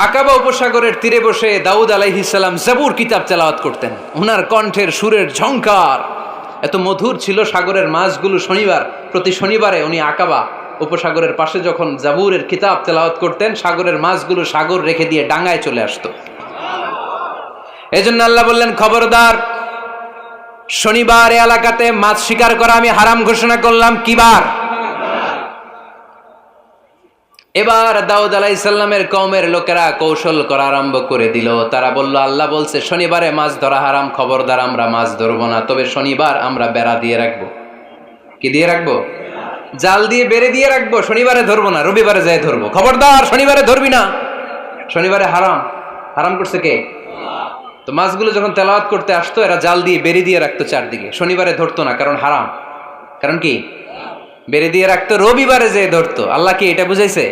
আকাবা উপসাগরের তীরে বসে দাউদ আলাইহিস সালাম জাবুর কিতাব তেলাওয়াত করতেন। ওনার কণ্ঠের সুরের ঝংকার এত মধুর ছিল, সাগরের মাছগুলো প্রতি শনিবারে উনি আকাবা উপসাগরের পাশে যখন জাবুরের কিতাব তেলাওয়াত করতেন, সাগরের মাছগুলো সাগর রেখে দিয়ে ডাঙায় চলে আসতো। এজন্য আল্লাহ বললেন, খবরদার, শনিবার এলাকাতে মাছ শিকার করা আমি হারাম ঘোষণা করলাম। কিবার? এবার দাউদ আলাইহিস সালামের কওমের লোকেরা কৌশল করা আরম্ভ করে দিল। তারা বলল, আল্লাহ বলছে শনিবারে মাছ ধরা হারাম, খবরদার আমরা মাছ ধরবো না, তবে শনিবার আমরা বেড়া দিয়ে রাখবো। কি দিয়ে রাখবো? জাল দিয়ে বেড়ে দিয়ে রাখবো। শনিবারে ধরবো না, রবিবারে যাই ধরবো। খবরদার, শনিবারে ধরবি না, শনিবারে হারাম। হারাম করছে কে? তো মাছগুলো যখন তেলাওয়াত করতে আসতো, এরা জাল দিয়ে বেড়ে দিয়ে রাখতো চারদিকে, শনিবারে ধরতো না, কারণ হারাম। কারণ কি? বেড়ে দিয়ে রাখতো, রবিবারে যে ধরতো। আল্লাহ কি এটা বুঝাইছে?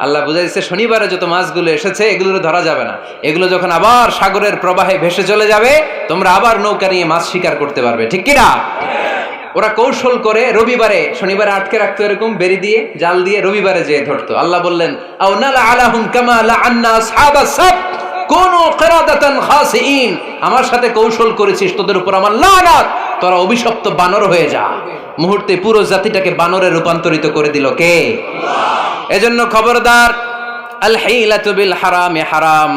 আল্লাহ বুঝাইছে শনিবারে যত মাছগুলো এসেছে এগুলো ধরা যাবে না, এগুলো যখন আবার সাগরের প্রবাহে ভেসে চলে যাবে, তোমরা আবার নৌকা নিয়ে মাছ শিকার করতে পারবে। ঠিক কিনা? ওরা কৌশল করে রবিবারে, শনিবারে আটকে রাখতো এরকম বেড়ে দিয়ে, জাল দিয়ে, রবিবারে যেয়ে ধরতো। আল্লাহ বললেন, আও নালা আলাহুম কামা লাআন্না আসহাবাস সাবত কুনু কিরাদাতান খাসিইন। আমার সাথে কৌশল করেছিস, তোদের উপর আমার লানাত, তোরা অভিশপ্ত বানর হয়ে যা। মুহূর্তে পুরো জাতিটাকে বানরে রূপান্তরিত করে দিল কে? আল্লাহ। এজন্য খবরদার, আল হিলাতু বিল হারামে হারাম।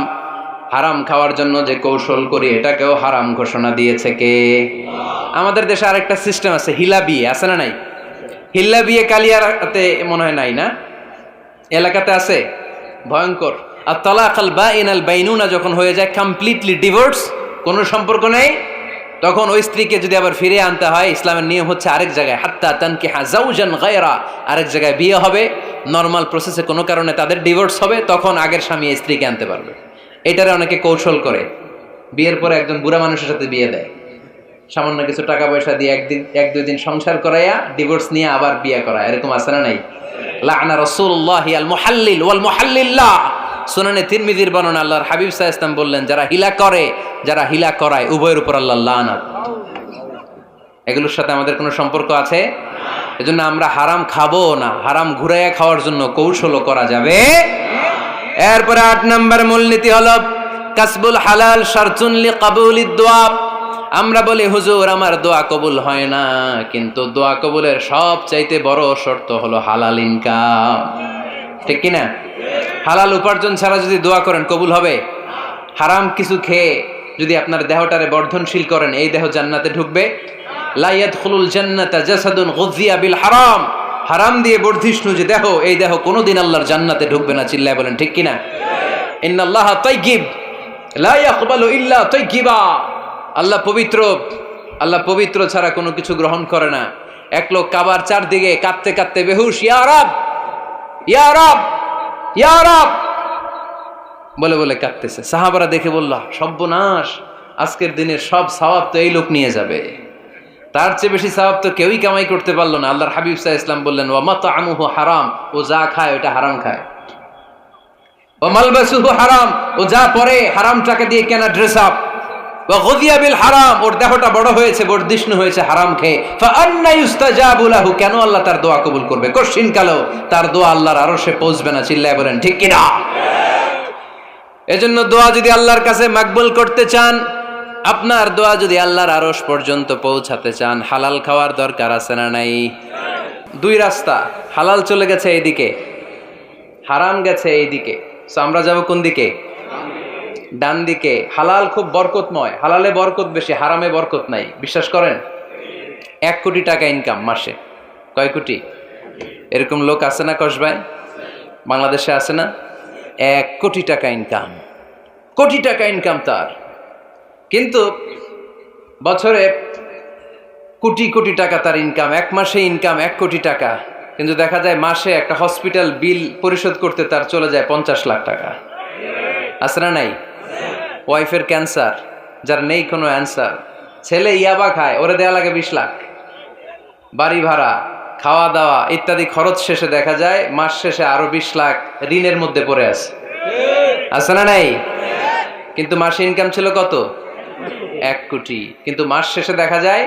হারাম খাওয়ার জন্য যে কৌশল করি এটাকেও হারাম ঘোষণা দিয়েছে কে? আমাদের দেশে আরেকটা সিস্টেম আছে, হিলা বিয়ে আছে না নাই? হিল্লা বিয়ে কালিয়াতে মনে হয় নাই না? এলাকাতে আছে, ভয়ঙ্কর। আর তালাক আল বাইন আল বাইনুনা যখন হয়ে যায় কমপ্লিটলি ডিভোর্স, কোনো সম্পর্ক নেই, তখন ওই স্ত্রীকে যদি আবার ফিরে আনতে হয়, ইসলামের নিয়ম হচ্ছে আরেক জায়গায়, হাত্তা তানকিহা যাওজান গায়রা, আরেক জায়গায় বিয়ে হবে, নর্মাল প্রসেসে কোনো কারণে তাদের ডিভোর্স হবে, তখন আগের স্বামী স্ত্রীকে আনতে পারবে। এটারে অনেকে কৌশল করে, বিয়ের পরে একজন বুড়া মানুষের সাথে বিয়ে দেয়, সামান্য কিছু টাকা পয়সা দিয়ে এক দুই দিন সংসার করাইয়া ডিভোর্স নিয়ে আবার বিয়ে করা, এরকম আছে না নাই? লাআনা রাসূলুল্লাহি আল মুহাল্লিল ওয়াল মুহাল্লিল্লাহ। সুনানে তিরমিজির বর্ণনা, আল্লাহর হাবিব সাল্লাল্লাহু আলাইহি ওয়াসাল্লাম বললেন, যারা হিলা করে, যারা হিলা করায়, উভয়ের উপর আল্লাহর লানাত। এগুলোর সাথে আমাদের কোনো সম্পর্ক আছে? এজন্য আমরা হারাম খাবো না, হারাম ঘুরাইয়া খাওয়ার জন্য কৌশলও করা যাবে। এরপরে 8 নম্বর মূলনীতি হলো কাসবুল হালাল শারতুন লিকাবুলিদ দুআ। আমরা বলি, হুজুর আমার দোয়া কবুল হয় না, কিন্তু দোয়া কবুলের সবচাইতে বড় শর্ত হলো হালাল ইনকাম। ঠিক কিনা? হালাল উপার্জন ছাড়া যদি দোয়া করেন কবুল হবে? হারাম কিছু খেয়ে যদি আপনার দেহটারে বর্ধনশীল করেন, এই দেহ জান্নাতে ঢুকবে? লা ইয়াদখুলুল জান্নাতা জাসাদুন গুযিয়া বিল হারাম। হারাম দিয়ে বর্ধিষ্ণু যে দেহ, এই দেহ কোনোদিন আল্লাহর জান্নাতে ঢুকবে না। চিল্লায় বলেন ঠিক কিনা? ইন্নাল্লাহা তাইয়্যিব লা ইয়াকবালু ইল্লা তাইয়্যিবা। আল্লাহ পবিত্র, আল্লাহ পবিত্র ছাড়া কোনো কিছু গ্রহণ করে না। এক লোক কাবার চারদিকে কাঁদতে কাঁদতে বেহুশ, ইয়া রাব, ইয়া রাব, ইয়া রাব বলে বলে কাঁদতেছে। সাহাবারা দেখে বলল, সর্বনাশ, আজকের দিনের সব সওয়াব তো এই লোক নিয়ে যাবে, তার চেয়ে বেশি সওয়াব তো কেউই কামাই করতে পারলো না। আল্লাহর হাবিব সাল্লাল্লাহু আলাইহি ওয়াসাল্লাম বললেন, ওয়া মাতআমুহু হারাম, ও যা খায় ওটা হারাম খায়। ওয়া মালবাসুহু হারাম, ও যা পরে হারাম টাকা দিয়ে কেনা ড্রেস আপ। ওয়া গুযিয়া বিল হারাম, ওর দেহটা বড় হয়েছে, বর্ধিষ্ণু হয়েছে হারাম খেয়ে। ফা আন্না ইউস্তাজাবু লাহু, কেন আল্লাহ তার দোয়া কবুল করবে? কঠিন কালো তার দোয়া আল্লাহর আরশে পৌঁছবে না। চিল্লায় বলেন ঠিক কিনা? এজন্য দোয়া যদি আল্লাহর কাছে মাকবুল করতে চান, আপনার দোয়া যদি আল্লাহর আরশ পর্যন্ত পৌঁছাতে চান, হালাল খাওয়ার দরকার আছে না নাই? দুই রাস্তা, হালাল চলে গেছে এইদিকে, হারাম গেছে এইদিকে, সো আমরা যাব কোন দিকে? ডান দিকে। হালাল খুব বরকতময়, হালালে বরকত বেশি, হারামে বরকত নাই। বিশ্বাস করেন? 1 কোটি টাকা ইনকাম মাসে। কয় কোটি? এরকম লোক আছে না কসবায়? বাংলাদেশে আছে না? 1 কোটি টাকা ইনকাম, কোটি টাকা ইনকাম তার, কিন্তু বছরে কোটি কোটি টাকা তার ইনকাম, 1 মাসে ইনকাম 1 কোটি টাকা, কিন্তু দেখা যায় মাসে একটা হসপিটাল বিল পরিশোধ করতে তার চলে যায় 50 লাখ টাকা। আছে না নাই? ওয়াইফের ক্যান্সার, যার নেই কোনো অ্যান্সার, ছেলে ইয়াবা খায়, ওরে দেয়া লাগে 20 লাখ, বাড়ি ভাড়া, খাওয়া দাওয়া ইত্যাদি খরচ শেষে দেখা যায় মাস শেষে আরো 20 লাখ ঋণের মধ্যে পড়ে আছে। আছে না নাই? কিন্তু মাসে ইনকাম ছিল কত? 1 কোটি, কিন্তু মাস শেষে দেখা যায়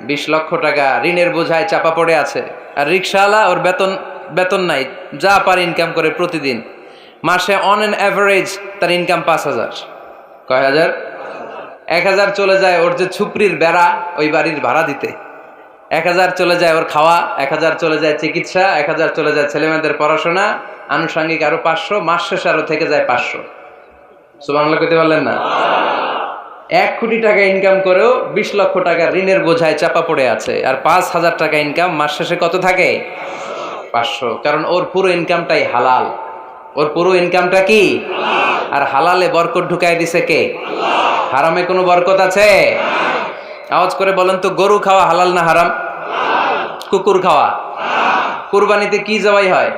20 লক্ষ টাকা ঋণের বোঝায় চাপা পড়ে আছে। আর রিকশাওয়ালা, ওর বেতন নাই, যা পারে ইনকাম করে প্রতিদিন। মাসে অন অ্যান অ্যাভারেজ তার ইনকাম 5,000। কয় হাজার? 1,000 চলে যায় ওর যে ছুপরির বেড়া ওই বাড়ির ভাড়া দিতে, 1,000 চলে যায় ওর খাওয়া, 1,000 চলে যায় চিকিৎসা, 1,000 চলে যায় ছেলেমেয়েদের পড়াশোনা, আনুষঙ্গিক আরো 500, মাস শেষে আরো থেকে যায় 500। সুবহানাল্লাহ কইতে পারলেন না? 1 কোটি টাকা ইনকাম করেও 20 লক্ষ টাকা ঋণের বোঝায় চাপা পড়ে আছে, আর 5,000 টাকা ইনকাম, মাস শেষে কত থাকে? 500। কারণ ওর পুরো ইনকামটাই হালাল। ওর পুরো ইনকামটা কি? আর হালালে বরকত ঢুকাই দিছে কে? হারামে কোনো বরকত আছে? আওয়াজ করে বলেন তো, গরু খাওয়া হালাল না হারাম? কুকুর খাওয়া? কুরবানিতে কি জবাই হয়?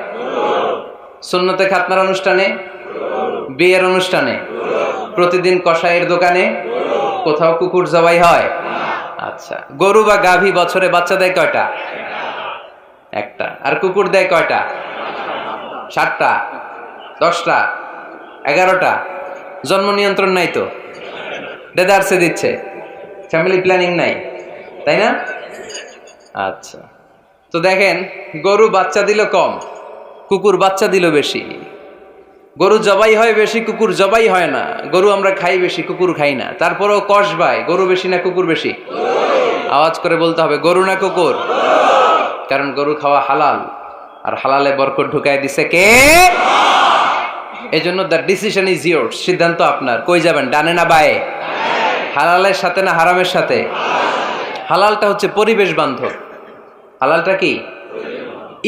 সুন্নতে খাতনার অনুষ্ঠানে, বিয়ের অনুষ্ঠানে, প্রতিদিন কসাইয়ের দোকানে, কোথাও কুকুর জবাই হয়? আচ্ছা, গরু বা গাভী বছরে বাচ্চা দেয় কয়টা? একটা। আর কুকুর দেয় কয়টা? 7টা, 10টা, 11টা। জন্ম নিয়ন্ত্রণ নাই তো, দেদারসে দিচ্ছে, ফ্যামিলি প্ল্যানিং নাই, তাই না? আচ্ছা, তো দেখেন, গরু বাচ্চা দিল কম, কুকুর বাচ্চা দিল বেশি। গরু জবাই হয় বেশি, কুকুর জবাই হয় না। গরু আমরা খাই বেশি, কুকুর খাই না। তারপরেও কসবায় গরু বেশি না কুকুর বেশি? আওয়াজ করে বলতে হবে, গরু না কুকুর? কারণ গরু খাওয়া হালাল, আর হালালে বরকত ঢুকাই দিছে কে? এজন্য দ্য ডিসিশন ইজ ইয়োরস, সিদ্ধান্ত আপনার। কই যাবেন, ডানে না বায়ে? হালালের সাথে না হারামের সাথে? হালালটা হচ্ছে পরিবেশ বান্ধব। হালালটা কি?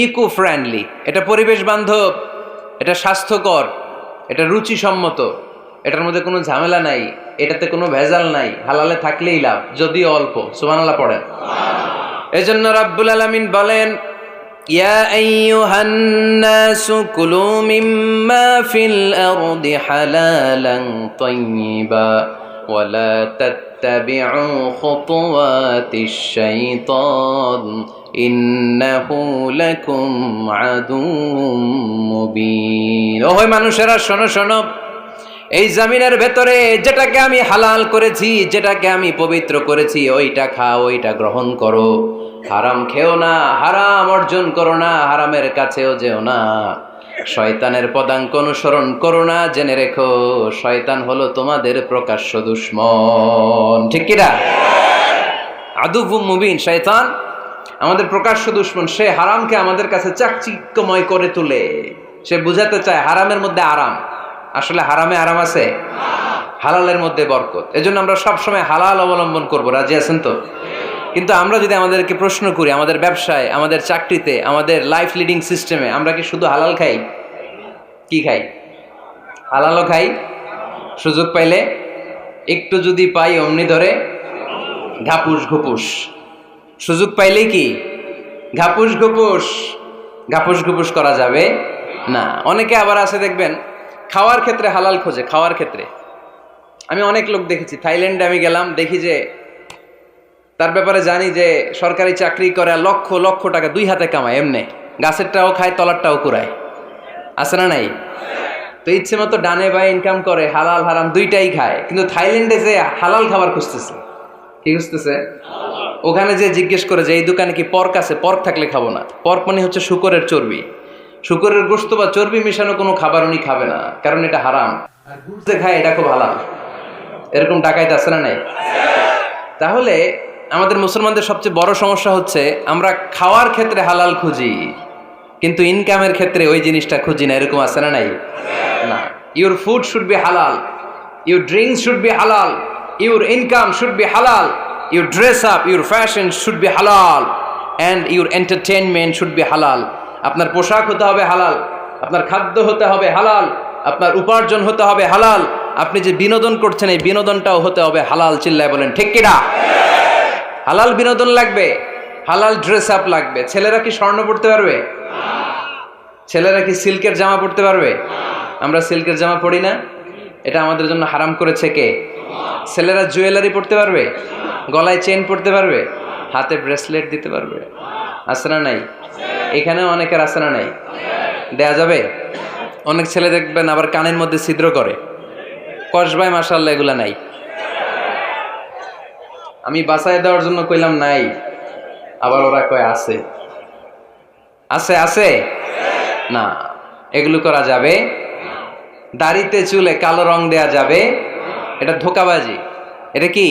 Eco friendly. এটা পরিবেশ বান্ধব, এটা স্বাস্থ্যকর, এটা রুচিসম্মত, এটার মধ্যে কোনো ঝামেলা নাই, এটাতে কোনো ভেজাল নাই। হালালে থাকলেই লাভ, যদিও অল্প। সুবহানাল্লাহ পড়েন। এজন্য রাব্বুল আলামিন বলেন, ইয়া আইয়ুহান নাসু কুলু মিম্মা ফিল আরদি হালালান তাইয়্যিবা ওয়া লা তাত্তাবিউ খুতুওয়াতিশ শাইতান ইন্নাহু লাকুম আদুউম মুবিন। ওহে মানুষেরা, শোনো শোনো, এই জমিনের ভেতরে যেটাকে আমি হালাল করেছি, যেটাকে আমি পবিত্র করেছি, ওইটা খাও, ওইটা গ্রহণ করো। হারাম খেও না, হারাম অর্জন করো না, হারামের কাছেও যেও না। শয়তানের পদাঙ্ক অনুসরণ করো না। জেনে রেখো, শয়তান হলো তোমাদের প্রকাশ্য দুশমন। ঠিক কিনা? আদুউম মুবিন। শয়তান আমাদের প্রকাশ্য দুশমন। সে হারামকে আমাদের কাছে চাকচিক্যময় করে তোলে। সে বুঝাতে চায় হারামের মধ্যে আরাম, আসলে হারামে আরাম আছে, হালালের মধ্যে বরকত। এজন্য আমরা সবসময় হালাল অবলম্বন করব। রাজি আছেন তো? কিন্তু আমরা যদি আমাদেরকে প্রশ্ন করি, আমাদের ব্যবসায়, আমাদের চাকরিতে, আমাদের লাইফ লিডিং সিস্টেমে আমরা কি শুধু হালাল খাই? কি খাই? হালালও খাই, সুযোগ পাইলে একটু যদি পাই অমনি ধরে ঘাপুস ঘুপুস। সুযোগ পাইলেই কি ঘাপুস ঘুপুস? ঘাপুস ঘুপুস করা যাবে না। অনেকে আবার আছে দেখবেন, খাওয়ার ক্ষেত্রে হালাল খোঁজে। খাওয়ার ক্ষেত্রে আমি অনেক লোক দেখেছি। থাইল্যান্ডে আমি গেলাম, দেখি যে তার ব্যাপারে জানি যে সরকারি চাকরি করে, লক্ষ লক্ষ টাকা 2 হাতে কামায়, এমনি গাছেরটাও খায়, তলারটাও কুড়ায়। আছে না নাই? তো ইচ্ছে মতো ডানে বায়ে ইনকাম করে, হালাল হারাম দুইটাই খায়। কিন্তু থাইল্যান্ডে যে হালাল খাবার খুঁজতেছে। কি খুঁজতেছে? ওখানে যে জিজ্ঞেস করে যে এই দোকানে কি পর্ক আছে? পর্ক থাকলে খাবো না। পর্ক মানে হচ্ছে শুকরের চর্বি। শুকরের গোশত বা চর্বি মিশানো কোনো খাবার উনি খাবে না, কারণ এটা হারাম। আর ঘুরতে খায়, এটা খুব হালাল। এরকম ডাকাইতে আছে না নাই? তাহলে আমাদের মুসলমানদের সবচেয়ে বড় সমস্যা হচ্ছে আমরা খাওয়ার ক্ষেত্রে হালাল খুঁজি, কিন্তু ইনকামের ক্ষেত্রে ওই জিনিসটা খুঁজি না। এরকম আছে না নাই? না। Your food should be halal, your drinks should be halal, your income should be halal, your dress up, your fashion should be halal, and your entertainment should be halal. আপনার পোশাক হতে হবে হালাল, আপনার খাদ্য হতে হবে হালাল, আপনার উপার্জন হতে হবে হালাল, আপনি যে বিনোদন করছেন এই বিনোদনটাও হতে হবে হালাল। চিল্লায় বলেন ঠিক কিনা? হালাল বিনোদন লাগবে, হালাল ড্রেস আপ লাগবে। ছেলেরা কি স্বর্ণ পড়তে পারবে? ছেলেরা কি সিল্কের জামা পড়তে পারবে? আমরা সিল্কের জামা পড়ি না, এটা আমাদের জন্য হারাম করেছে কে? ছেলেরা জুয়েলারি পড়তে পারবে? গলায় চেন পড়তে পারবে? হাতে ব্রেসলেট দিতে পারবে? আছে না নাই? এখানেও অনেকের আছে না নাই? দেয়া যাবে? অনেক ছেলে দেখবেন আবার কানের মধ্যে ছিদ্র করে। কসবায় মাশাআল্লাহ এগুলা নাই। আমি বাঁচায় দেওয়ার জন্য কইলাম নাই, আবার ওরা কয় আছে। আছে আছে না, এগুলো করা যাবে দাড়িতে চুলে কালো রং দেয়া যাবে, এটা ধোঁকাবাজি। এটা কি?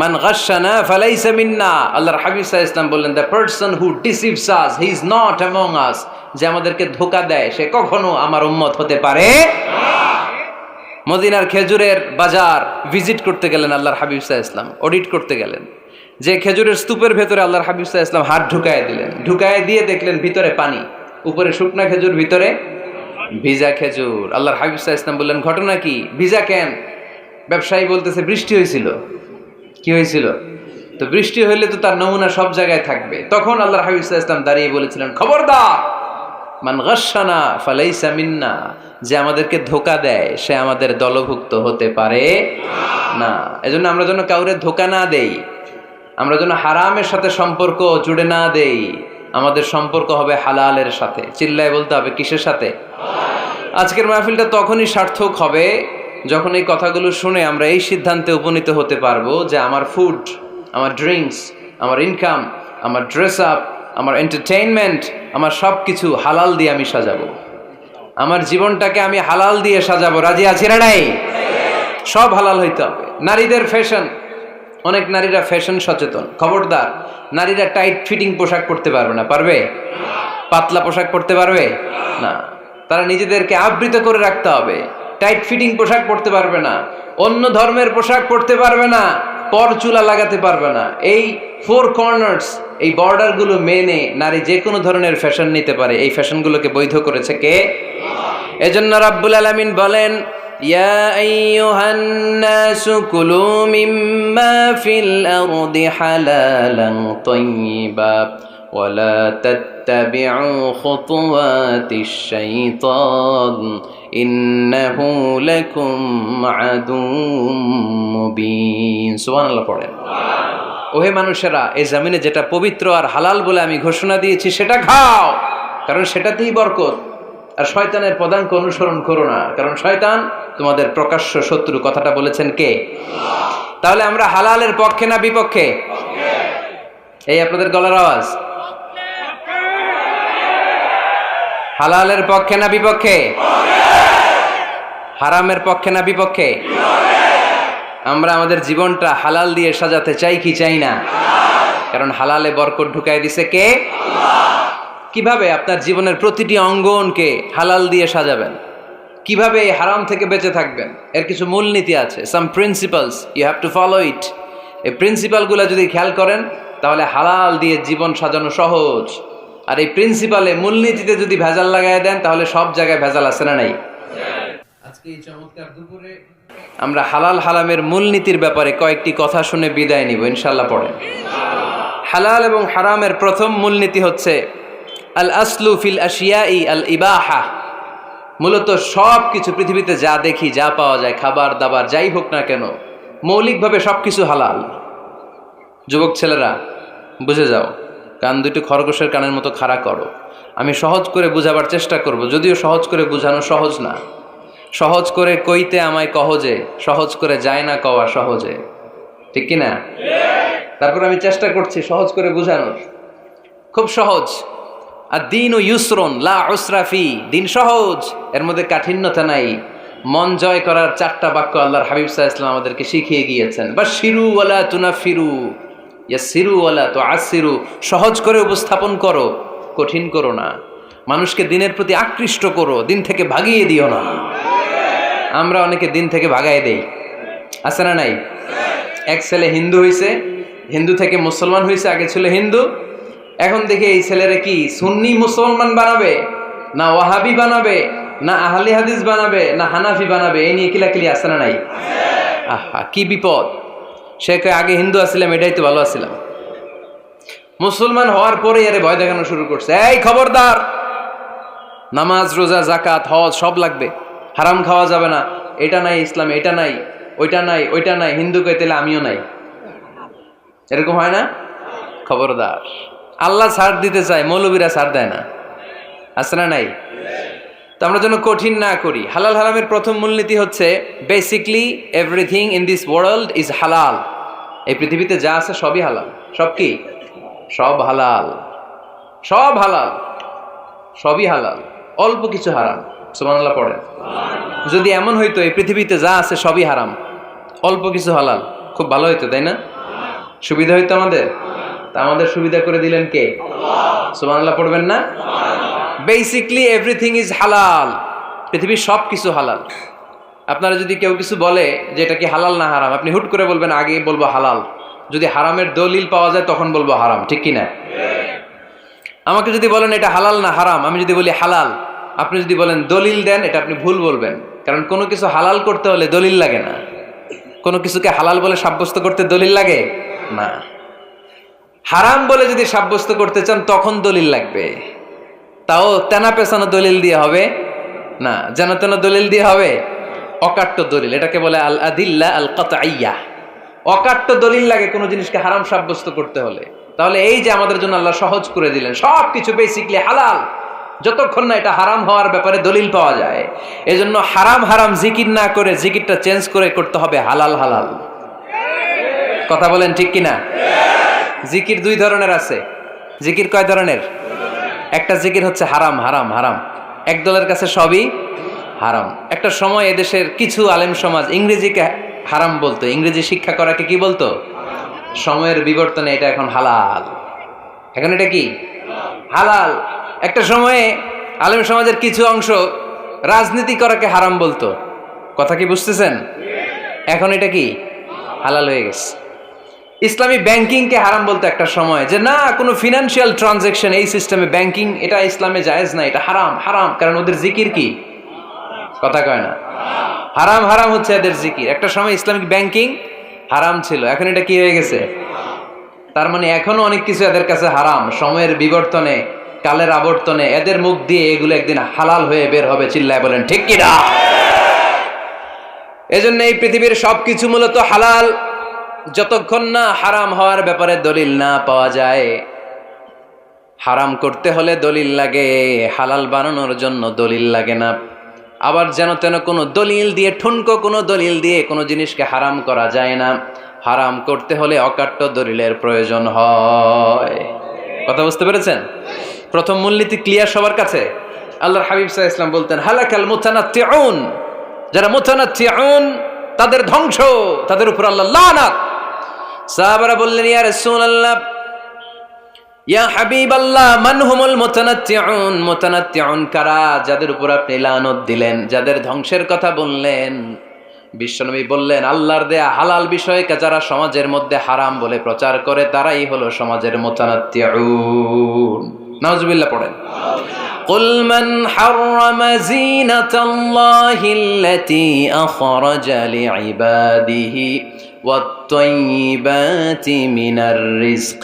মান গাশশানা ফালাইসা মিন্না। আল্লাহর হাবিব সাল্লাল্লাহু আলাইহি ওয়াসাল্লাম বললেন, the person who deceives us he is not among আস। যে আমাদেরকে ধোঁকা দেয় সে কখনো আমার উম্মত হতে পারে না। মদিনার খেজুরের বাজার ভিজিট করতে গেলেন আল্লাহর হাবিব সাল্লাল্লাহু আলাইহি ওয়াসাল্লাম, অডিট করতে গেলেন। যে খেজুরের স্তূপের ভেতরে আল্লাহর হাবিব সাল্লাল্লাহু আলাইহি ওয়াসাল্লাম হাত ঢুকায় দিলেন, ঢুকায় দিয়ে দেখলেন ভিতরে পানি, উপরে শুকনা খেজুর, ভিতরে ভিজা খেজুর। আল্লাহর হাবিব সাল্লাল্লাহু আলাইহি ওয়াসাল্লাম বললেন, ঘটনা কি? ভিজা কেন? ব্যবসায়ী বলতেছে, বৃষ্টি হয়েছিল। কি হয়েছিল? তো বৃষ্টি হইলে তো তার নমুনা সব জায়গায় থাকবে। তখন আল্লাহর হাবিব সাল্লাল্লাহু আলাইহি ওয়াসাল্লাম দাঁড়িয়ে বলেছিলেন, খবরদার, মান গাশশানা ফালাইসা মিন্না। যে আমাদেরকে ধোঁকা দেয় সে আমাদের দলভুক্ত হতে পারে না। এজন্য আমরা যেন কাউরে ধোঁকা না দেই, আমরা যেন হারামের সাথে সম্পর্ক জুড়ে না দেই। আমাদের সম্পর্ক হবে হালালের সাথে। চিল্লায় বলতে হবে, কিসের সাথে? আজকের মাহফিলটা তখনই সার্থক হবে যখন এই কথাগুলো শুনে আমরা এই সিদ্ধান্তে উপনীত হতে পারবো যে আমার ফুড, আমার ড্রিঙ্কস, আমার ইনকাম, আমার ড্রেস আপ, আমার এন্টারটেইনমেন্ট, আমার সব কিছু হালাল দিয়ে আমি সাজাবো। আমার জীবনটাকে আমি হালাল দিয়ে সাজাবো। রাজি আছি না নাই? সব হালাল হইতে হবে। নারীদের ফ্যাশন, অনেক নারীরা ফ্যাশন সচেতন। খবরদার, নারীরা টাইট ফিটিং পোশাক পরতে পারবে না। পারবে? পাতলা পোশাক পরতে পারবে না। তারা নিজেদেরকে আবৃত করে রাখতে হবে। টাইট ফিটিং পোশাক পরতে পারবে না, অন্য ধর্মের পোশাক পরতে পারবে না, পর চুলা লাগাতে পারবে না। এই ফোর কর্নার্স, এই বর্ডারগুলো মেনে নারী যে কোনো ধরনের ফ্যাশন নিতে পারে। এই ফ্যাশনগুলোকে বৈধ করেছে কে? এজন্য রাব্বুল আলামিন বলেন, ইয়া আইয়ুহান নাসু কুলু মিম্মা ফিল আরদি হালালান তাইয়্যিবা ওয়ালা তাত্তাবিউ খুতুওয়াতিশ শাইতান ইন্নাহু লাকুম আদুউম মুবিন। সুবহানাল্লাহ পড়েন। ওহে মানুষেরা, এই জমিনে যেটা পবিত্র আর হালাল বলে আমি ঘোষণা দিয়েছি সেটা খাও, কারণ সেটাতেই বরকত। আর শয়তানের পদাঙ্ক অনুসরণ করো না, কারণ শয়তান তোমাদের প্রকাশ্য শত্রু। কথাটা বলেছেন কে? তাহলে আমরা হালালের পক্ষে না বিপক্ষে? এই আপনাদের গলার আওয়াজ। হালালের পক্ষে না বিপক্ষে? হারামের পক্ষে না বিপক্ষে? আমরা আমাদের জীবনটা হালাল দিয়ে সাজাতে চাই কি চাই না? কারণ হালালে বরকত ঢুকাই দিছে কে? কিভাবে আপনার জীবনের প্রতিটি অঙ্গনকে হালাল দিয়ে সাজাবেন? কিভাবে এই হারাম থেকে বেঁচে থাকবেন? এর কিছু মূলনীতি আছে, some principles, you have to follow it. এই প্রিন্সিপালগুলো যদি খেয়াল করেন তাহলে হালাল দিয়ে জীবন সাজানো সহজ। আর এই প্রিন্সিপালে, মূলনীতিতে যদি ভেজাল লাগায় দেন তাহলে সব জায়গায় ভেজাল আছে না নাই? আজকে এই চমৎকার দুপুরে আমরা হালাল হারামের মূলনীতির ব্যাপারে কয়েকটি কথা শুনে বিদায় নিব ইনশাআল্লাহ। পড়েন। হালাল এবং হারামের প্রথম মূলনীতি হচ্ছে আল আসলু ফিল আশিয়াই আল ইবাহা। মূলত সব কিছু পৃথিবীতে যা দেখি, যা পাওয়া যায়, খাবার দাবার যাই হোক না কেন, মৌলিকভাবে সব কিছু হালাল। যুবক ছেলেরা বুঝে যাও, কান দুটো খরগোশের কানের মতো খাড়া করো। আমি সহজ করে বুঝাবার চেষ্টা করব, যদিও সহজ করে বুঝানো সহজ না। সহজ করে কইতে আমায় কহজে, সহজ করে যায় না কওয়া সহজে। ঠিক কিনা? তারপর আমি চেষ্টা করছি সহজ করে বুঝানোর। খুব সহজ। আর দিন ও ইউসরুন লা উসরা ফি। দিন সহজ, এর মধ্যে কাঠিন্যতা নাই। মন জয় করার 4টা বাক্য আল্লাহর হাবিব সাল্লাল্লাহু আলাইহি ওয়াসাল্লাম আমাদেরকে শিখিয়ে গিয়েছেন। বাশিরু ওয়ালা তুনাফিরু, ইয়াসিরু ওয়ালা তুআসিরু। সহজ করে উপস্থাপন করো, কঠিন করো না। মানুষকে দিনের প্রতি আকৃষ্ট করো, দিন থেকে ভাগিয়ে দিও না। আমরা অনেকে দিন থেকে ভাগাই দেই, আছে না নাই? এক ছেলে হিন্দু হইছে, হিন্দু থেকে মুসলমান হইছে, আগে ছিল হিন্দু, এখন দেখে এই ছেলেরা কি সুন্নি মুসলমান বানাবে, না ওয়াহাবি বানাবে, না আহলে হাদিস বানাবে, না হানাফি বানাবে, এই নিয়ে কিলাকিলি আছে না নাই? আহা, কি বিপদ! সে আগে হিন্দু আসছিলাম, এটাই তো ভালো আসছিলাম। মুসলমান হওয়ার পরে এর ভয় দেখানো শুরু করছে, এই খবরদার, নামাজ রোজা জাকাত হজ সব লাগবে, হারাম খাওয়া যাবে না, এটা নাই ইসলাম, এটা নাই, ওইটা নাই, ওইটা নাই। হিন্দু কইতে আমিও নাই, এরকম হয় না? খবরদার, আল্লাহ ছাড় দিতে চায়, মৌলবীরা ছাড় দেয় না, আছে না নাই? তো আমরা যেন কঠিন না করি। হালাল হারামের প্রথম মূলনীতি হচ্ছে basically everything in this world is হালাল। এই পৃথিবীতে যা আছে সবই হালাল। সব কি? সব হালাল, সব হালাল, সবই হালাল, অল্প কিছু হারাম। সুবহানাল্লাহ পড়েন। যদি এমন হইতো এই পৃথিবীতে যা আছে সবই হারাম, অল্প কিছু হালাল, খুব ভালো হইতো, তাই না? সুবিধা হইতো আমাদের। তা আমাদের সুবিধা করে দিলেন কে? সুবহানাল্লাহ পড়বেন না? বেসিকলি এভরিথিং ইজ হালাল, পৃথিবীর সব কিছু হালাল। আপনারা যদি কেউ কিছু বলে যে এটা কি হালাল না হারাম, আপনি হুট করে বলবেন আগে বলবো হালাল, যদি হারামের দলিল পাওয়া যায় তখন বলবো হারাম, ঠিক কি না? আমাকে যদি বলেন এটা হালাল না হারাম, আমি যদি বলি হালাল, আপনি যদি বলেন দলিল দেন, এটা আপনি ভুল বলবেন। কারণ কোনো কিছু হালাল করতে হলে দলিল লাগে না। কোনো কিছুকে হালাল বলে সাব্যস্ত করতে দলিল লাগে না। হারাম বলে যদি সাব্যস্ত করতে চান তখন দলিল লাগবে, তাও তেনা পেছানো দলিল দিয়ে হবে না, যেন তেন দলিল দিয়ে হবে, অকাট্য দলিল, এটাকে বলে আল আদিল্লা আল কাতঈয়া। অকাট্য দলিল লাগে কোনো জিনিসকে হারাম সাব্যস্ত করতে হলে। তাহলে এই যে আমাদের জন্য আল্লাহ সহজ করে দিলেন, সব কিছু বেসিকলি হালাল, যতক্ষণ না এটা হারাম হওয়ার ব্যাপারে দলিল পাওয়া যায়। এজন্য হারাম হারাম জিকির না করে জিকিরটা চেঞ্জ করে করতে হবে হালাল হালাল। কথা বলেন ঠিক কিনা? জিকির দুই ধরনের আছে। জিকির কয় ধরনের? একটা জিকির হচ্ছে হারাম হারাম হারাম, এক দলের কাছে সবই হারাম। একটা সময় এদেশের কিছু আলেম সমাজ ইংরেজিকে হারাম বলতো, ইংরেজি শিক্ষা করাকে কি বলতো? সময়ের বিবর্তনে এটা এখন হালাল। এখন এটা কি হালাল। একটা সময়ে আলেম সমাজের কিছু অংশ রাজনীতি করাকে হারাম বলতো, কথা কি বুঝতেছেন? এখন এটা কি হালাল হয়ে গেছে। ইসলামী ব্যাংকিংকে হারাম বলতো একটা সময়, যে না কোনো ফিনান্সিয়াল ট্রানজাকশন এই সিস্টেমে ব্যাংকিং এটা ইসলামে জায়েজ না, এটা হারাম হারাম, কারণ ওদের জিকির কি, কথা কয় না, হারাম হারাম হচ্ছে এদের জিকির। একটা সময় ইসলামিক ব্যাংকিং হারাম ছিল, এখন এটা কি হয়ে গেছে? তার মানে এখনো অনেক কিছু এদের কাছে হারাম। সময়ের বিবর্তনে, কালের আবর্তনে এদের মুখ দিয়ে এগুলো একদিন হালাল হয়ে বের হবে, চিল্লায় বলেন ঠিক কিনা? এজন্য এই পৃথিবীর সবকিছু মূলত হালাল, যতক্ষণ না হারাম হওয়ার ব্যাপারে দলিল না পাওয়া যায়। হারাম করতে হলে দলিল লাগে, হালাল বানানোর জন্য দলিল লাগে না। আবার যেন তেন কোনো দলিল দিয়ে, ঠুনকো কোনো দলিল দিয়ে কোনো জিনিসকে হারাম করা যায় না। হারাম করতে হলে অকাট্য দলিলের প্রয়োজন হয়। কথা বুঝতে পেরেছেন? প্রথম মূলনীতি ক্লিয়ার সবার কাছে? আল্লাহর হাবিব সাল্লাল্লাহু আলাইহি ওয়াসাল্লাম বলতেন হালাকাল মুতানাত্তিউন, যারা মুতানাত্তিউন তাদের ধ্বংস, তাদের উপর আল্লাহ লানাত। সাহাবারা বললেন ইয়া রাসূলুল্লাহ, ইয়া হাবিবাল্লাহ, মান হুমুল মুতানাত্তিউন? মুতানাত্তিউন কারা, যাদের উপর আপনি লানত দিলেন, যাদের ধ্বংসের কথা বললেন? বিশ্বনবী বললেন আল্লাহর দেয়া হালাল বিষয়কে যারা সমাজের মধ্যে হারাম বলে প্রচার করে তারাই হলো সমাজের মুতানাত্তিউন। নাউজুবিল্লাহ পড়েন। কুল মান হাররামা যিনাতাল্লাহিল্লাতী আখরাজা লিইবাদিহি ওয়াত-তাইয়্যিবাতি মিনার রিজক।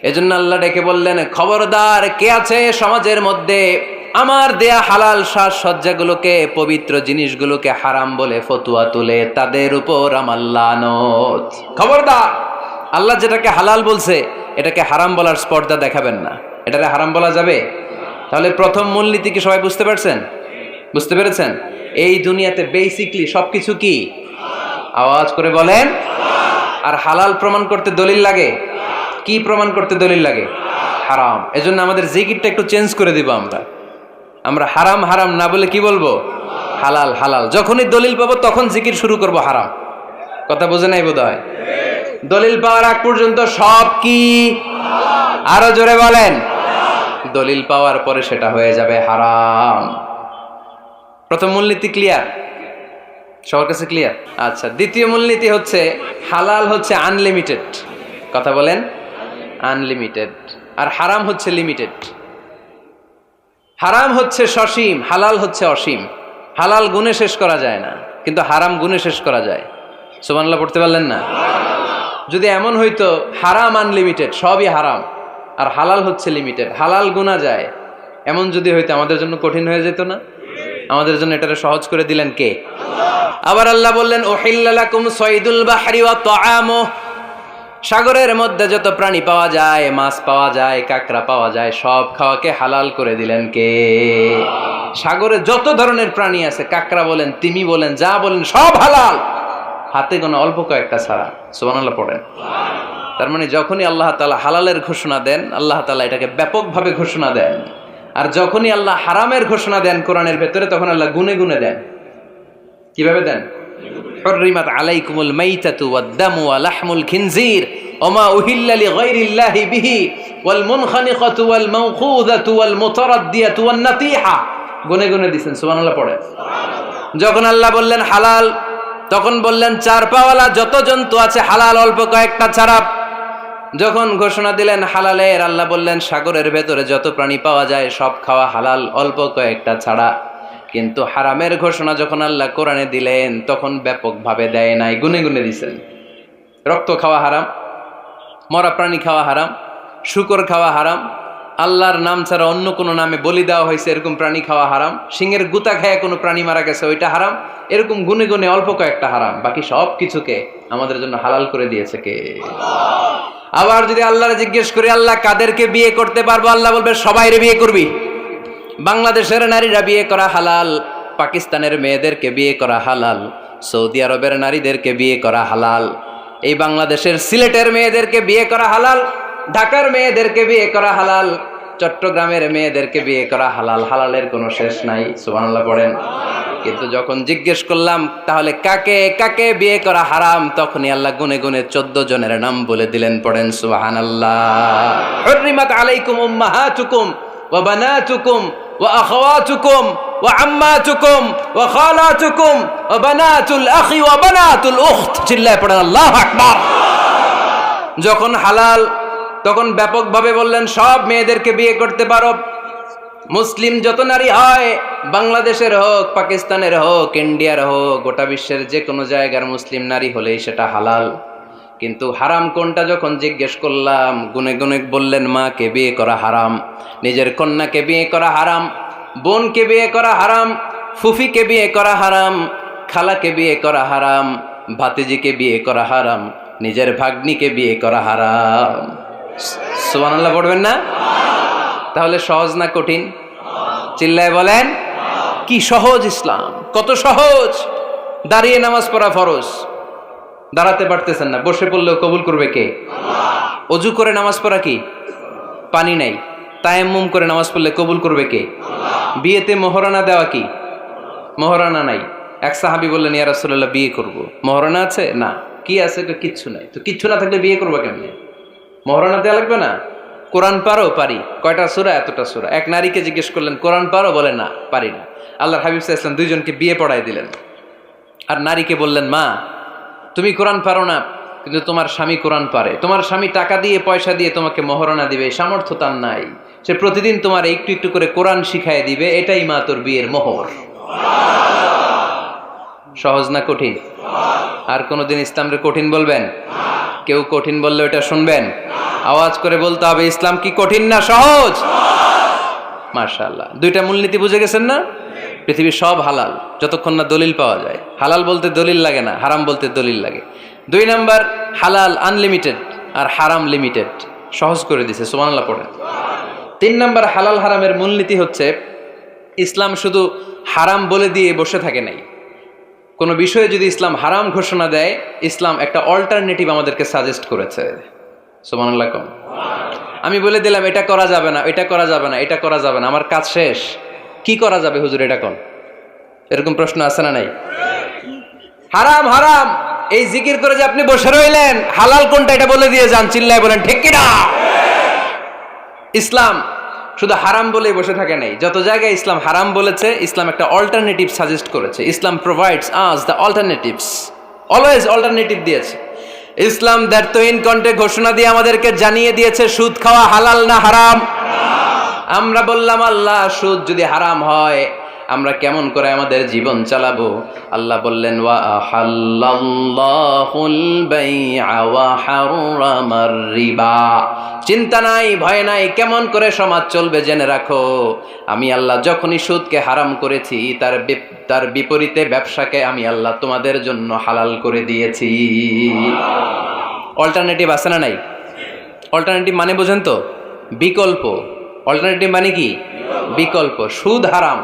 এজন্য আল্লাহ ডেকে বললেন খবরদার, কে আছে সমাজের মধ্যে আমার দেয়া হালাল সাজসজ্জাগুলোকে, পবিত্র জিনিসগুলোকে হারাম বলে ফতোয়া তুলে, তাদের উপর আমার লানত। খবরদার, আল্লাহ যেটাকে হালাল বলছে এটাকে হারাম বলার স্পর্ধা দেখাবেন না। এটাকে হারাম বলা যাবে? তাহলে প্রথম মূলনীতি কি সবাই বুঝতে পারছেন? বুঝতে পেরেছেন? এই দুনিয়াতে বেসিকলি সবকিছু কি, আওয়াজ করে বলেন। আর হালাল প্রমাণ করতে দলিল লাগে। কি প্রমাণ করতে দলিল লাগে? হারাম। এজন্য আমাদের জিকিরটা একটু চেঞ্জ করে দিব। আমরা হারাম হারাম না বলে কি বলবো? হালাল হালাল। যখনই দলিল পাবো তখন জিকির শুরু করব হারাম। কথা বোঝে নাই বোধহয়? দলিল পাওয়ার আগ পর্যন্ত সব কি, আরো জোরে বলেন। দলিল পাওয়ার পরে সেটা হয়ে যাবে হারাম। প্রথম মূলনীতি ক্লিয়ার? সবার কাছে ক্লিয়ার? আচ্ছা, দ্বিতীয় মূলনীতি হচ্ছে হালাল হচ্ছে আনলিমিটেড। কথা বলেন, আনলিমিটেড। আর হারাম হচ্ছে লিমিটেড। হারাম হচ্ছে সসীম, হালাল হচ্ছে অসীম। হালাল গুণে শেষ করা যায় না, কিন্তু হারাম গুণে শেষ করা যায়। সুবহানাল্লাহ পড়তে পারলেন না? যদি এমন হইতো হারাম আনলিমিটেড, সবই হারাম, আর হালাল হচ্ছে লিমিটেড, হালাল গুণা যায়, এমন যদি হইতো আমাদের জন্য কঠিন হয়ে যেত না? আমাদের জন্য এটারে সহজ করে দিলেন কে? আবার আল্লাহ বললেন উহিল্লা লাকুম সাইদুল বাহরি ওয়া তাআমুহু, সাগরের মধ্যে যত প্রাণী পাওয়া যায়, মাছ পাওয়া যায়, কাঁকড়া পাওয়া যায়, সব খাওয়াকে হালাল করে দিলেন কে? সাগরে যত ধরনের প্রাণী আছে, কাঁকড়া বলেন, তিমি বলেন, যা বলেন সব হালাল, হাতে গোনা অল্প কয়েকটা ছাড়া। সুবহানাল্লাহ পড়েন। তার মানে যখনই আল্লাহ তাআলা হালালের ঘোষণা দেন, আল্লাহ তাআলা এটাকে ব্যাপকভাবে ঘোষণা দেন। আর যখনই আল্লাহ হারামের ঘোষণা দেন কোরআনের ভেতরে, তখন আল্লাহ গুনে গুনে দেন। কিভাবে দেন? হুররিমাত আলাইকুমুল মাইতাতু ওয়াদ-দামু ওয়া লাহমুল খিনজির ওয়া মা উহিল্লা লিগাইরিল্লাহি বিহি ওয়াল মুনখানিকাতু ওয়াল মাওখুযাতু ওয়াল মুতারাদ্দিয়াতু ওয়ান নাতিহা। গুনে গুনে দিবেন, সুবহানাল্লাহ পড়ে। যখন আল্লাহ বললেন হালাল, তখন বললেন চার পাওয়ালা যত জন্তু আছে হালাল, অল্প কয়েকটা ছাড়া। যখন ঘোষণা দিলেন হালালের, আল্লাহ বললেন সাগরের ভেতরে যত প্রাণী পাওয়া যায় সব খাওয়া হালাল, অল্প কয়েকটা ছাড়া। কিন্তু হারামের ঘোষণা যখন আল্লাহ কোরআনে দিলেন, তখন ব্যাপকভাবে দেয় নাই, গুনে গুনে দিছেন। রক্ত খাওয়া হারাম, মরা প্রাণী খাওয়া হারাম, শূকর খাওয়া হারাম, আল্লাহর নাম ছাড়া অন্য কোনো নামে বলি দেওয়া হয়েছে এরকম প্রাণী খাওয়া হারাম, সিংহের গুতা খায় কোনো প্রাণী মারা গেছে ওইটা হারাম। এরকম গুনে গুনে অল্প কয়েকটা হারাম, বাকি সব কিছুকে আমাদের জন্য হালাল করে দিয়েছে কে? আবার যদি আল্লাহরে জিজ্ঞেস করি আল্লাহ কাদেরকে বিয়ে করতে পারবো, আল্লাহ বলবে সবাইরে বিয়ে করবি। বাংলাদেশের নারীরা বিয়ে করা হালাল, পাকিস্তানের মেয়েদেরকে বিয়ে করা হালাল, সৌদি আরবের নারীদেরকে বিয়ে করা হালাল, এই বাংলাদেশের সিলেটের মেয়েদেরকে বিয়ে করা হালাল, ঢাকার মেয়েদেরকে বিয়ে করা হালাল, চট্টগ্রামের মেয়েদেরকে বিয়ে করা হালাল। হালালের কোনো শেষ নাই, সুবহানাল্লাহ পড়েন। কিন্তু যখন জিজ্ঞেস করলাম তাহলে কাকে কাকে বিয়ে করা হারাম, তখনই আল্লাহ গুনে গুনে 14 জনের নাম বলে দিলেন, পড়েন সুবহানাল্লাহ। হুররিমাত আলাইকুম উম্মাহাতুকুম ওয়া বানাতুকুম ওয়া আখাওয়াতুকুম ওয়া আম্মাতুকুম ওয়া খালাতুকুম ওয়া বানাতুল আখি ওয়া বানাতুল উখত। চিল্লায় পড়েন আল্লাহু আকবার। যখন হালাল, তখন ব্যাপকভাবে বললেন সব মেয়েদেরকে বিয়ে করতে পারো। মুসলিম যত নারী হয়, বাংলাদেশের হোক, পাকিস্তানের হোক, ইন্ডিয়ার হোক, গোটা বিশ্বের যে কোনো জায়গার মুসলিম নারী হলেই সেটা হালাল। কিন্তু হারাম কোনটা যখন জিজ্ঞেস করলাম, গুনে গুনে বললেন মাকে বিয়ে করা হারাম, নিজের কন্যাকে বিয়ে করা হারাম, বোনকে বিয়ে করা হারাম, ফুফিকে বিয়ে করা হারাম, খালাকে বিয়ে করা হারাম, ভাতিজিকে বিয়ে করা হারাম, নিজের ভাগ্নিকে বিয়ে করা হারাম। সুবহানাল্লাহ পড়বেন না? তাহলে সহজ না কঠিন? চিল্লায় বলেন কি সহজ ইসলাম, কত সহজ। দাঁড়িয়ে নামাজ পড়া ফরজ, দাঁড়াতে পারতেছেন না, বসে পড়লেও কবুল করবে কে? অজু করে নামাজ পড়া কি? পানি নাই, তায়াম্মুম করে নামাজ পড়লে কবুল করবে কে? বিয়েতে মোহরানা দেওয়া কি? মোহরানা নাই। এক সাহাবী বললেন ইয়া রাসূলুল্লাহ বিয়ে করব, মোহরানা আছে? না। কি আছে? কিচ্ছু নাই। তো কিচ্ছু না থাকলে বিয়ে করবো কেমনে? মোহরানা দেওয়া লাগবে না? কোরআন পারো? পারি। কয়টা সূরা? এতটা সূরা। এক নারীকে জিজ্ঞেস করলেন কোরআন পারো? বলে না, পারি না। আল্লাহর হাবিব সাল্লাল্লাহু আলাইহি ওয়াসাল্লাম দুইজনকে বিয়ে পড়াই দিলেন। আর নারীকে বললেন মা তুমি কোরআন পারো না, কিন্তু তোমার স্বামী কোরআন পারে, তোমার স্বামী টাকা দিয়ে পয়সা দিয়ে তোমাকে মোহরানা দিবে, সামর্থ্য তার নাই, সে প্রতিদিন তোমার একটু একটু করে কোরআন শিখায় দিবে, এটাই মা তোর বিয়ের মোহর। সহজ না কঠিন? আর কোনোদিন ইসলামরে কঠিন বলবেন? কেউ কঠিন বললে ওটা শুনবেন? আওয়াজ করে বলতে হবে ইসলাম কি কঠিন না সহজ? মাশাআল্লাহ। দুইটা মূলনীতি বুঝে গেছেন না? পৃথিবীর সব হালাল যতক্ষণ না দলিল পাওয়া যায়। হালাল বলতে দলিল লাগে না, হারাম বলতে দলিল লাগে। 2 নাম্বার, হালাল আনলিমিটেড আর হারাম লিমিটেড, সহজ করে দিছে, সুবহানাল্লাহ পড়েন। 3 নাম্বার, হালাল হারামের মূলনীতি হচ্ছে ইসলাম শুধু হারাম বলে দিয়ে বসে থাকে নাই। কোনো বিষয়ে যদি ইসলাম হারাম ঘোষণা দেয়, ইসলাম একটা অল্টারনেটিভ আমাদেরকে সাজেস্ট করেছে। সুবহানাল্লাহ কোন? আমি বলে দিলাম এটা করা যাবে না, এটা করা যাবে না, এটা করা যাবে না, আমার কাজ শেষ, কি করা যাবে হুজুর এটা কোন? এরকম প্রশ্ন আছে না নাই? হারাম হারাম এই জিকির করে যে আপনি বসে রইলেন, হালাল কোনটা এটা বলে দিয়ে যান, চিল্লায় বলেন ঠিক কি না? ইসলাম শুধু হারাম বলেই বসে থাকে নাই, যত জায়গায় ইসলাম হারাম বলেছে, ইসলাম একটা অল্টারনেটিভ সাজেস্ট করেছে। Islam provides us the alternatives, always alternative দিয়েছে। ইসলাম দ্ব্যর্থহীন কণ্ঠে ঘোষণা দিয়ে আমাদেরকে জানিয়ে দিয়েছে সুদ খাওয়া হালাল না হারাম। আমরা বললাম আল্লাহ সুদ যদি হারাম হয় আমরা কেমন করে আমাদের জীবন চালাবো? আল্লাহ বললেন ওয়া আহাল্লাল্লাহুল বাই'a ওয়া হারামার রিবা। চিন্তা নাই, ভয় নাই, কেমন করে সমাজ চলবে জেনে রাখো, আমি আল্লাহ যখনই সুদকে হারাম করেছি তার বিপরীতে ব্যবসাকে আমি আল্লাহ তোমাদের জন্য হালাল করে দিয়েছি। অল্টারনেটিভ আছে না নাই? অল্টারনেটিভ মানে বোঝেন তো? বিকল্প। অল্টারনেটিভ মানে কি? বিকল্প। সুদ হারাম,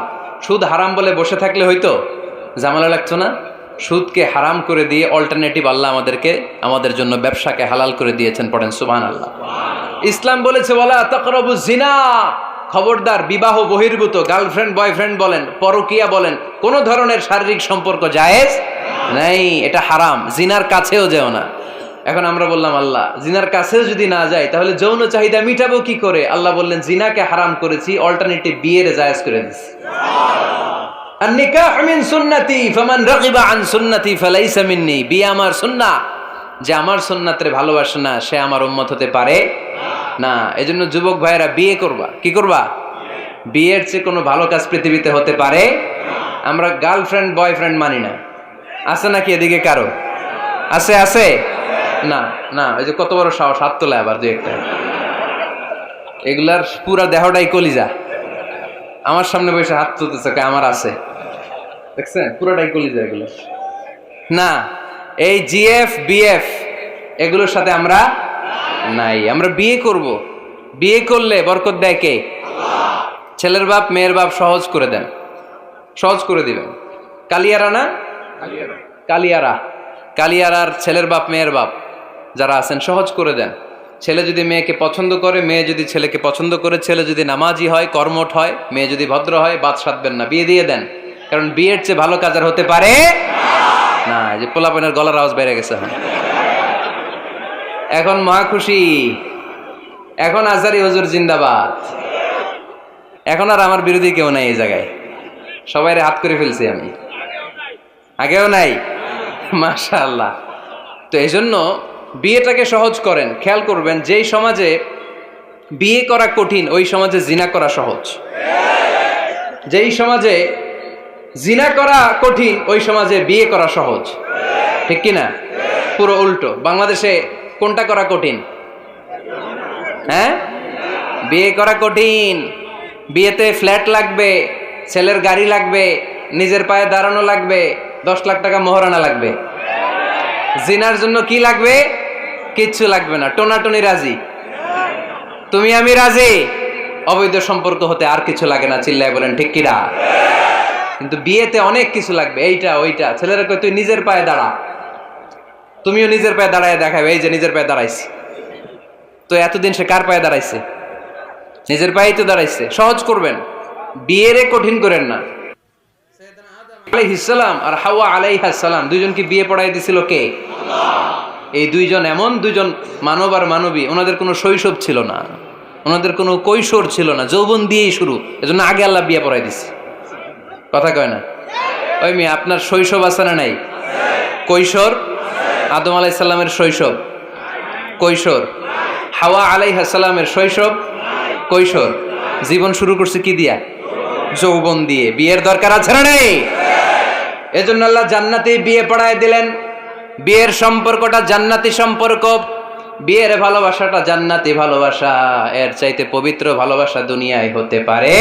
সুদ হারাম বলে বসে থাকলে হয়তো ঝামেলা লাগতো না? সুদকে হারাম করে দিয়ে অল্টারনেটিভ আল্লাহ আমাদের জন্য ব্যবসাকে হালাল করে দিয়েছেন। পড়েন সুবহানাল্লাহ। ইসলাম বলেছে ওয়ালা তাকরাবুজ জিনা, খবরদার, বিবাহ বহির্ভূত গার্লফ্রেন্ড বয়ফ্রেন্ড বলেন, পরকীয়া বলেন, কোন ধরনের শারীরিক সম্পর্ক জায়েজ নাই, এটা হারাম। জিনার কাছেও যেও না। এখন আমরা বললাম আল্লাহ জিনার কাছেও যদি না যাই তাহলে যৌন চাহিদা মিটাবো কি করে? আল্লাহ বললেন জিনাকে হারাম করেছি, অল্টারনেটিভ বিয়ের জায়েজ করে দিছি। আর নিকাহ মিন সুন্নতি ফামান রাগিবা আন সুন্নতি ফালাইসা মিন্নি, বিয়ে আমার সুন্নাহ, যে আমার সুন্নাতের ভালোবাসে না সে আমার উম্মত হতে পারে না। এজন্য যুবক ভাইয়েরা বিয়ে করবা। কি করবা? বিয়ের চেয়ে কোনো ভালো কাজ পৃথিবীতে হতে পারে? আমরা গার্লফ্রেন্ড বয়ফ্রেন্ড মানি না। আছে নাকি এদিকে কারো? আছে? আছে না? না, এই যে কত বড় সাহস, হাত তোলা আবার যে একটা। এগুলার পুরা দেহটাই কলিজা। আমার সামনে বসে হাত তুলতেছে, আমার আছে, দেখছেন? পুরাটাই কলিজা এগুলো। না, এই জিএফ বিএফ এগুলোর সাথে আমরা নাই। আমরা বিয়ে করব। বিয়ে করলে বরকত দেয় কে? ছেলের বাপ মেয়ের বাপ সহজ করে দেন, সহজ করে দিবেন। কালিয়ারা না, কালিয়ারা, কালিয়ারার ছেলের বাপ মেয়ের বাপ যারা আছেন সহজ করে দেন। ছেলে যদি মেয়েকে পছন্দ করে, মেয়ে যদি ছেলেকে পছন্দ করে, ছেলে যদি নামাজি হয়, কর্মঠ হয়, মেয়ে যদি ভদ্র হয়, বাদ সাধবেন না, বিয়ে দিয়ে দেন। কারণ বিয়ের চেয়ে ভালো কাজ আর হতে পারে না। যে পোলাপনের গলার আওয়াজ বেড়ে গেছে এখন মহা খুশি। এখন আজারি হুজুর জিন্দাবাদ। এখন আর আমার বিরোধী কেউ নাই এই জায়গায়, সবাই হাত করে ফেলছি আমি, আগেও নাই। মাশাআল্লাহ। তো এই জন্য বিয়েটাকে সহজ করেন। খেয়াল করবেন, যেই সমাজে বিয়ে করা কঠিন ওই সমাজে জিনা করা সহজ। যেই সমাজে জিনা করা কঠিন ওই সমাজে বিয়ে করা সহজ। ঠিক কিনা? পুরো উল্টো। বাংলাদেশে কোনটা করা কঠিন? হ্যাঁ, বিয়ে করা কঠিন। বিয়েতে ফ্ল্যাট লাগবে, ছেলের গাড়ি লাগবে, নিজের পায়ে দাঁড়ানো লাগবে, 10 লাখ টাকা মোহরানা লাগবে। জিনার জন্য কি লাগবে? কিচ্ছু লাগবে না, টোনাটুনি রাজি, তুমি আমি রাজি। অবৈধ সম্পর্ক হতে আর কিছু লাগে না, চিল্লায় বলেন ঠিক কিনা? কিন্তু বিয়েতে অনেক কিছু লাগবে, এইটা ওইটা। ছেলেরা কই তুই নিজের পায়ে দাঁড়া, তুমিও নিজের পায়ে দাঁড়ায় দেখাবে, এই যে নিজের পায়ে দাঁড়াইছি। তো এতদিন সে কার পায়ে দাঁড়াইছে? নিজের পায়েই তো দাঁড়াইছে। সহজ করবেন, বিয়েরে কঠিন করেন না। আলাইহিস সালাম আর হাওয়া আলাইহাস সালাম দুইজনকে বিয়ে পড়াই দিছিল কে? এই দুইজন এমন দুইজন মানব আর মানবী, ওনাদের কোনো শৈশব ছিল না, ওনাদের কোনো কৈশোর ছিল না, যৌবন দিয়েই শুরু। এজন্য আগে আল্লাহ বিয়ে পড়াই দিছে। কথা কয় না? ওই মেয়ে, আপনার শৈশব আছে না নাই? কৈশোর? আদম আলাইহিস সালামের শৈশব কৈশোর, হাওয়া আলাইহিস সালামের শৈশব কৈশোর। জীবন শুরু করছে কি দিয়া? যৌবন দিয়ে। বিয়ের দরকার আছে না নাই? এজন্য আল্লাহ জান্নাতে বিয়ে পড়ায় দিলেন। বিয়ের সম্পর্কটা জান্নাতি সম্পর্ক, বিয়ের ভালোবাসাটা জান্নাতি ভালোবাসা। এর চাইতে পবিত্র ভালোবাসা দুনিয়ায় হতে পারে?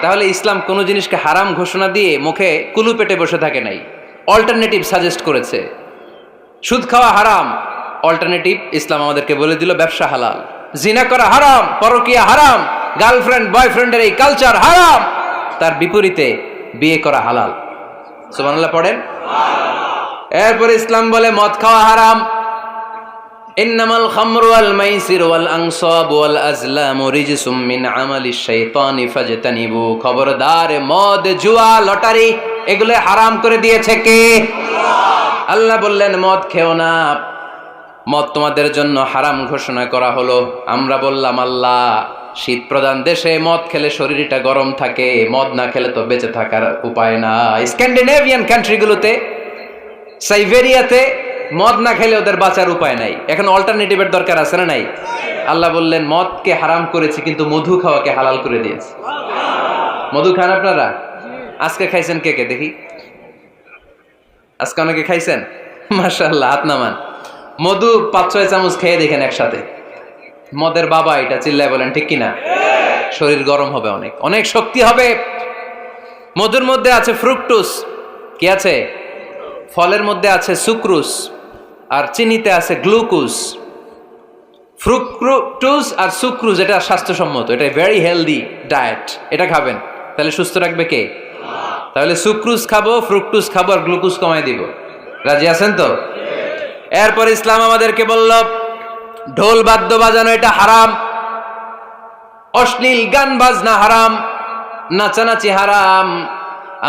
তাহলে ইসলাম কোন জিনিসকে হারাম ঘোষণা দিয়ে মুখে কুলু পেটে বসে থাকে নাই, অল্টারনেটিভ সাজেস্ট করেছে। সুদ খাওয়া হারাম, অল্টারনেটিভ ইসলাম আমাদেরকে বলে দিল ব্যবসা হালাল। জিনা করা হারাম, পরকীয়া হারাম, গার্লফ্রেন্ড বয়ফ্রেন্ডের এই কালচার হারাম, তার বিপরীতে বিয়ে করা হালাল। সুবহানাল্লাহ পড়েন। এরপর ইসলাম বলে মদ খাওয়া হারাম। ইন্নামাল খামরু ওয়াল মাইসির ওয়াল আনসাব ওয়াল আজলামু রিজসুম মিন আমালিশ শাইতানি ফাজতানিবু। খবরদার, মদ, জুয়া, লটারি এগুলো হারাম করে দিয়েছে কে? আল্লাহ বললেন মদ খেও না, মদ তোমাদের জন্য হারাম ঘোষণা করা হলো। আমরা বললাম আল্লাহ, শীত প্রধান দেশে মদ খেলে শরীরটা গরম থাকে, মদ না খেলে তো বেঁচে থাকার উপায় না। স্ক্যান্ডিনেভিয়ান কান্ট্রিগুলোতে, সাইবেরিয়াতে মদ না খেলে ওদের বাঁচার উপায় নাই। এখন অল্টারনেটিভের দরকার আছে না নাই? আল্লাহ বললেন মদকে হারাম করেছি কিন্তু মধু খাওয়াকে হালাল করে দিয়েছি। মধু খান আপনারা? আজকে খাইছেন কে কে দেখি? আজকে অনেকে খাইছেন? মাশাআল্লাহ, হাত নামান। মধু 5-6 চামচ খেয়ে দেখেন একসাথে। মদের বাবা এটা, চিল্লায় বলেন ঠিক কিনা? শরীর গরম হবে, অনেক অনেক শক্তি হবে। মধুর মধ্যে আছে ফ্রুকটোজ। কি আছে? ফলের মধ্যে আছে সুক্রোজ, আর চিনিতে আছে গ্লুকোজ। ফ্রুকটোজ আর সুক্রোজ এটা স্বাস্থ্যসম্মত, এটা ভেরি হেলদি ডায়েট। এটা খাবেন, তাহলে সুস্থ রাখবে কে? তাহলে সুক্রোজ খাবো, ফ্রুকটোজ খাবো, আর গ্লুকোজ কমাই দিব। রাজি আছেন তো? এরপর ইসলাম আমাদেরকে বলল ঢোল বাদ্য বাজানো এটা হারাম। অশ্লীল গান বাজনা হারাম, নাচানাচি হারাম।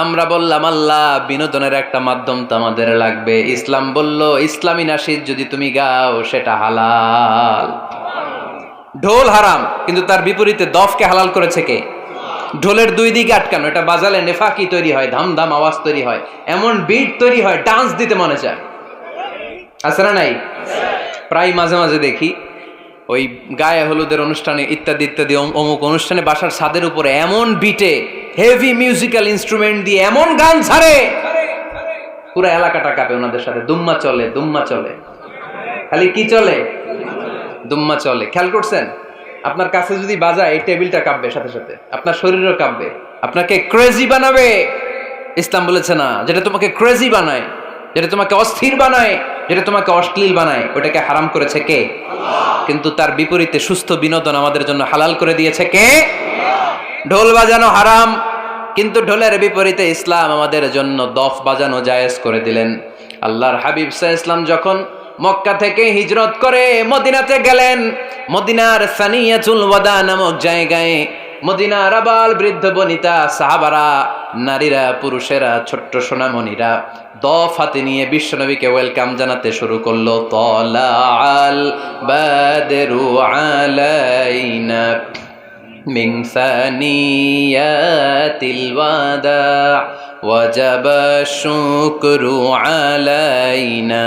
আমরা বললাম আল্লাহ বিনোদনের একটা মাধ্যম তো আমাদের লাগবে। ইসলাম বলল ইসলামী নাশিদ যদি তুমি গাও সেটা হালাল। ঢোল হারাম, কিন্তু তার বিপরীতে দফকে হালাল করেছে কে? ঢোলের দুই দিকে আটকানো, এটা বাজালে নেফাকি তৈরি হয়, ধাম ধাম আওয়াজ তৈরি হয়, এমন বিট তৈরি হয় ডান্স দিতে মনে চায়। আছে না নাই? প্রায় মাঝে মাঝে দেখি ওই গায়ে হলুদের অনুষ্ঠানে ইত্যাদি ইত্যাদি অমুক অনুষ্ঠানে বাসার ছাদের উপরে এমন বিটে হেভি মিউজিক্যাল ইনস্ট্রুমেন্ট দিয়ে এমন গান ছাড়ে, পুরো এলাকাটা কাঁপে ওনাদের সাথে। দুম্মা চলে, দুম্মা চলে, খালি কি চলে? দুম্মা চলে। খেয়াল করছেন? আপনার কাছে যদি বাজায় এই টেবিলটা কাঁপবে, সাথে সাথে আপনার শরীরও কাঁপবে, আপনাকে ক্রেজি বানাবে। ইসলাম বলেছে না, যেটা তোমাকে ক্রেজি বানায়, যেটা তোমাকে অস্থির বানায়, যেটা তোমাকে অশ্লীল বানায়, ওটাকে হারাম করেছে কে? কিন্তু তার বিপরীতে সুস্থ বিনোদন আমাদের জন্য হালাল করে দিয়েছে কে? ঢোল বাজানো হারাম, কিন্তু ঢোলের বিপরীতে ইসলাম আমাদের জন্য দফ বাজানো জায়েজ করে দিলেন। আল্লাহর হাবিব সাল্লাল্লাহু আলাইহি ওয়াসাল্লাম যখন মক্কা থেকে হিজরত করে মদিনাতে গেলেন, মদিনার সানিয়াতুল ওয়াদা নামক জায়গায় মদিনার আবাল বৃদ্ধ বনিতা সাহাবারা, নারীরা, পুরুষেরা, ছোট্ট সোনামণিরা দফ হাতে নিয়ে বিশ্বনবীকে ওয়েলকাম জানাতে শুরু করলো। তলাআল বাদরু আলাইনা মিন সানিয়াতিল ওয়াদা ওয়াজাবা শুকরু আলাইনা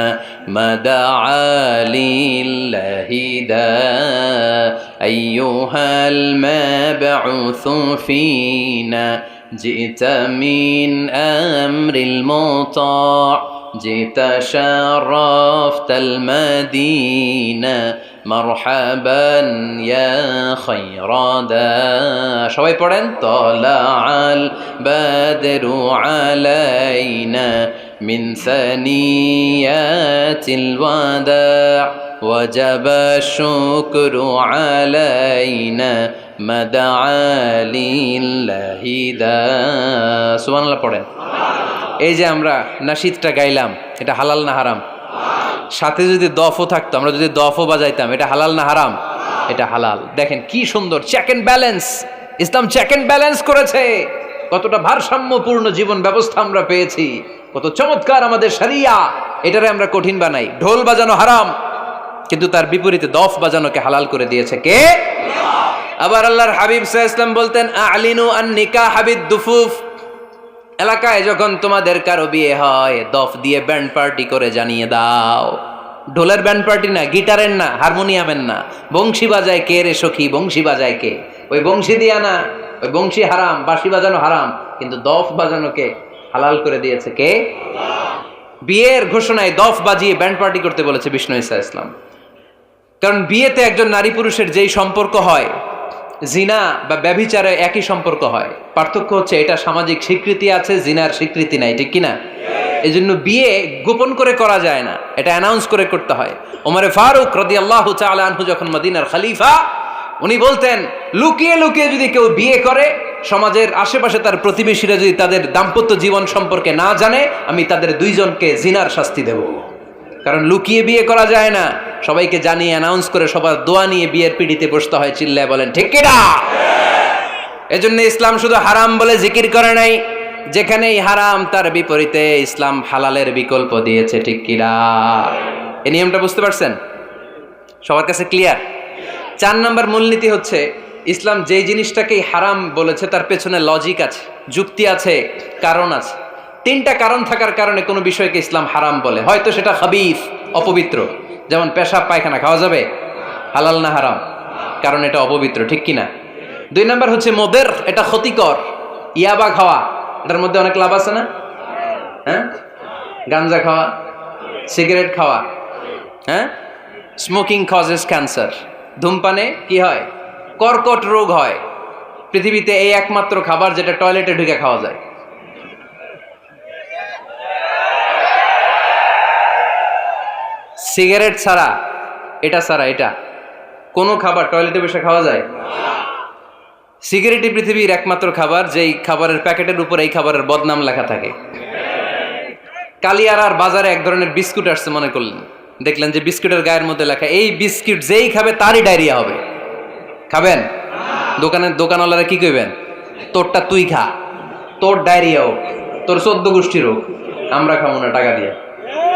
মাদআ লিল্লাহি দা আইয়ুহাল মাবউসু ফিনা জিতা মিন আমরিল মুতা জিতা শারাফতাল মাদিনা মারহাবান ইয়া খায়রাদা। সবাই পড়েন, তলাআল বাদরু আলাইনা মিন সানিয়াতিল ওয়াদা ওয়াজাবা শুকরু আলাইনা মাদআ লিল্লাহি দা। সুবহানাল্লাহ পড়েন। এই যে আমরা নাশিদটা গাইলাম, এটা হালাল না হারাম? সাথে যদি দফও থাকতো, আমরা যদি দফও বাজাইতাম, এটা হালাল না হারাম? এটা হালাল। দেখেন কি সুন্দর চেক এন্ড ব্যালেন্স, ইসলাম চেক এন্ড ব্যালেন্স করেছে। কতটা ভারসাম্যপূর্ণ জীবন ব্যবস্থা আমরা পেয়েছি, কত চমৎকার আমাদের শরিয়া। এটারে আমরা কঠিন বানাই। ঢোল বাজানো হারাম, কিন্তু তার বিপরীতে দফ বাজানোকে হালাল করে দিয়েছে কে? আবার আল্লাহর হাবিব সাল্লাল্লাহু আলাইহি ওয়াসাল্লাম বলতেন, আ'লিনু আন নিকাহ বিদ দুফুফ। এলাকায় যখন তোমাদের কারো বিয়ে হয়, দফ দিয়ে ব্যান্ড পার্টি করে জানিয়ে দাও। ঢোলের ব্যান্ড পার্টি না, গিটারের না, হারমোনিয়ামের না, বংশী বাজায় কে রে সখী, বংশী বাজায় কে? ওই বংশী দিয়া না, ওই বংশী হারাম, বাঁশি বাজানো হারাম, কিন্তু দফ বাজানোকে হালাল করে দিয়েছে কে? বিয়ের ঘোষণায় দফ বাজিয়ে ব্যান্ড পার্টি করতে বলেছে বিষ্ণু ঈসা ইসলাম। কারণ বিয়েতে একজন নারী পুরুষের যেই সম্পর্ক হয়, জিনা বা ব্যভিচারে একই সম্পর্ক হয়। পার্থক্য হচ্ছে এটা সামাজিক স্বীকৃতি আছে, জিনার স্বীকৃতি নাই, ঠিক কিনা? এই জন্য বিয়ে গোপন করে করা যায় না, এটা অ্যানাউন্স করে করতে হয়। ওমরে ফারুক রাদিয়াল্লাহু তাআলা আনহু যখন মদিনার খলিফা, উনি বলতেন লুকিয়ে লুকিয়ে যদি কেউ বিয়ে করে, সমাজের আশেপাশে তার প্রতিবেশীরা যদি তাদের দাম্পত্য জীবন সম্পর্কে না জানে, আমি তাদের দুইজনকে জিনার শাস্তি দেব। কারণ লুকিয়ে বিয়ে করা যায় না, সবাইকে জানিয়ে অ্যানাউন্স করে সবার দোয়া নিয়ে বিয়ের পিড়িতে বসতে হয়। চিল্লায় বলেন ঠিক কিনা? এজন্য ইসলাম শুধু হারাম বলে জিকির করে নাই, যেখানেই হারাম তার বিপরীতে ইসলাম হালালের বিকল্প দিয়েছে, ঠিক কিনা? এই নিয়মটা বুঝতে পারছেন? সবার কাছে ক্লিয়ার? 4 নম্বর মূলনীতি হচ্ছে, ইসলাম যেই জিনিসটাকেই হারাম বলেছে তার পেছনে লজিক আছে, যুক্তি আছে, কারণ আছে। 3টা কারণ থাকার কারণে কোনো বিষয়কে ইসলাম হারাম বলে। হয়তো সেটা খাবিস, অপবিত্র, যেমন পেশাব পায়খানা খাওয়া যাবে, হালাল না হারাম? কারণ এটা অপবিত্র, ঠিক কিনা? 2 নম্বর হচ্ছে মোদের, এটা ক্ষতিকর। ইয়াবা খাওয়া, এটার মধ্যে অনেক লাভ আছে না? হ্যাঁ, গাঞ্জা খাওয়া, সিগারেট খাওয়া, হ্যাঁ, স্মোকিং কজেস ক্যান্সার। ধূমপানে কি হয়? কর্কট রোগ হয়। পৃথিবীতে এই একমাত্র খাবার যেটা টয়লেটে ঢুকে খাওয়া যায়। সিগারেট ছাড়া, এটা ছাড়া, এটা কোনো খাবার টয়লেটে বসে খাওয়া যায়? সিগারেটই পৃথিবীর একমাত্র খাবার যেই খাবারের প্যাকেটের উপর এই খাবারের বদনাম লেখা থাকে। কালিয়ারার বাজারে এক ধরনের বিস্কুট আসছে মনে করলেন, দেখলেন যে বিস্কুটের গায়ের মধ্যে লেখা এই বিস্কুট যেই খাবে তারই ডায়রিয়া হবে। খাবেন? দোকানওয়ালারা কি কইবেন, তোরটা তুই খা, তোর ডায়রিয়া হোক, তোর 14 গোষ্ঠীর হোক, আমরা খাবো না টাকা দিয়ে,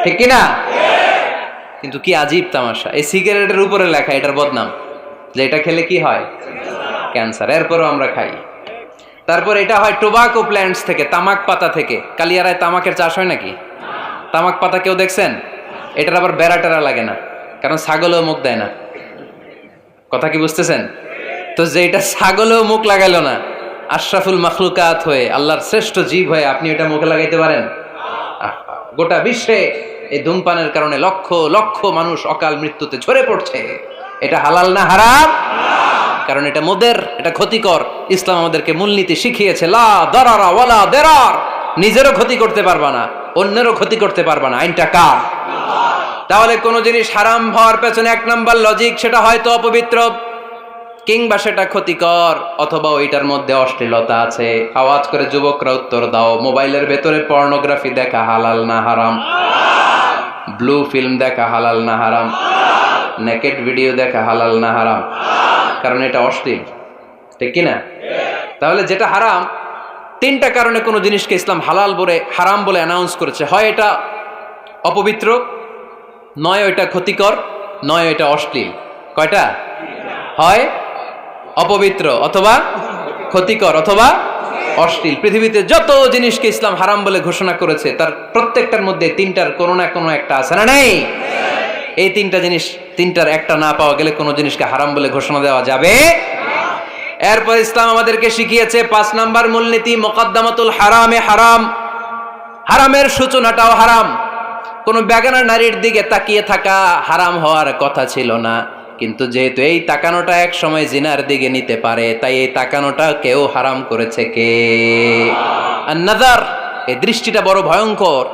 ঠিক কিনা? কিন্তু কি আজীব তামাশা, এই সিগারেটের উপরে লেখা এটার বদনাম, যে এটা খেলে কি হয়, ক্যান্সার, এরপরও আমরা খাই। তারপর এটা হয় টোবাকো প্ল্যান্টস থেকে, তামাক পাতা থেকে। কালিয়ারায় তামাকের চাষ হয় নাকি? তামাক পাতা কেউ দেখছেন? এটার আবার বেড়া টেরা লাগে না, কারণ ছাগলেও মুখ দেয় না। কথা কি বুঝতেছেন? তো যে এটা ছাগলেও মুখ লাগাইলো না, আশরাফুল মাখলুকাত হয়ে, আল্লাহর শ্রেষ্ঠ জীব হয়ে আপনি এটা মুখে লাগাইতে পারেন? গোটা বিশ্বে এই ধূমপানের কারণে লক্ষ লক্ষ মানুষ অকাল মৃত্যুতে ঝরে পড়ছে। এটা হালাল না হারাম? কারণ এটা মদের, এটা ক্ষতিকর। ইসলাম আমাদেরকে মূলনীতি শিখিয়েছে, লা দারারা ওয়ালা দিরার। নিজেরও ক্ষতি করতে পারবা না, অন্যেরও ক্ষতি করতে পারবা না। আইনটা কার? তাহলে কোন জিনিস হারাম হওয়ার পেছনে এক নাম্বার লজিক, সেটা হয়তো অপবিত্র, কিংবা সেটা ক্ষতিকর, অথবা ওইটার মধ্যে অশ্লীলতা আছে। আওয়াজ করে যুবকরা উত্তর দাও, মোবাইলের ভেতরে পর্নোগ্রাফি দেখা হালাল না হারাম? ব্লু ফিল্ম দেখা হালাল না হারাম? নেকেড ভিডিও দেখা হালাল না হারাম? কারণ এটা অশ্লীল, ঠিক কিনা? তাহলে যেটা হারাম, তিনটা কারণে কোনো জিনিসকে ইসলাম হালাল বলে হারাম বলে অ্যানাউন্স করেছে। হয় এটা অপবিত্র, নয় ওইটা ক্ষতিকর, নয় ওইটা অশ্লীল। কয়টা? হয় অপবিত্র, অথবা ক্ষতিকর, অথবা অশ্লীল। পৃথিবীতে যত জিনিসকে ইসলাম হারাম বলে ঘোষণা করেছে, তার প্রত্যেকটার মধ্যে তিনটার কোনো না কোনো একটা আছে না নেই? এই তিনটা জিনিস, তিনটার একটা না পাওয়া গেলে কোনো জিনিসকে হারাম বলে ঘোষণা দেওয়া যাবে। এরপর ইসলাম আমাদেরকে শিখিয়েছে 5 নাম্বার মূলনীতি, মুকদ্দামাতুল হারামে হারাম। হারামের সূচনাটাও হারাম। কোন বেগানা নারীর দিকে তাকিয়ে থাকা হারাম হওয়ার কথা ছিল না, কিন্তু যেহেতু এই তাকানোটা এক সময় জিনার দিকে নিতে পারে, তাই এই তাকানোটা কেউ হারাম করেছে কে? আন-নাযার, এই দৃষ্টিটা বড় ভয়ঙ্কর।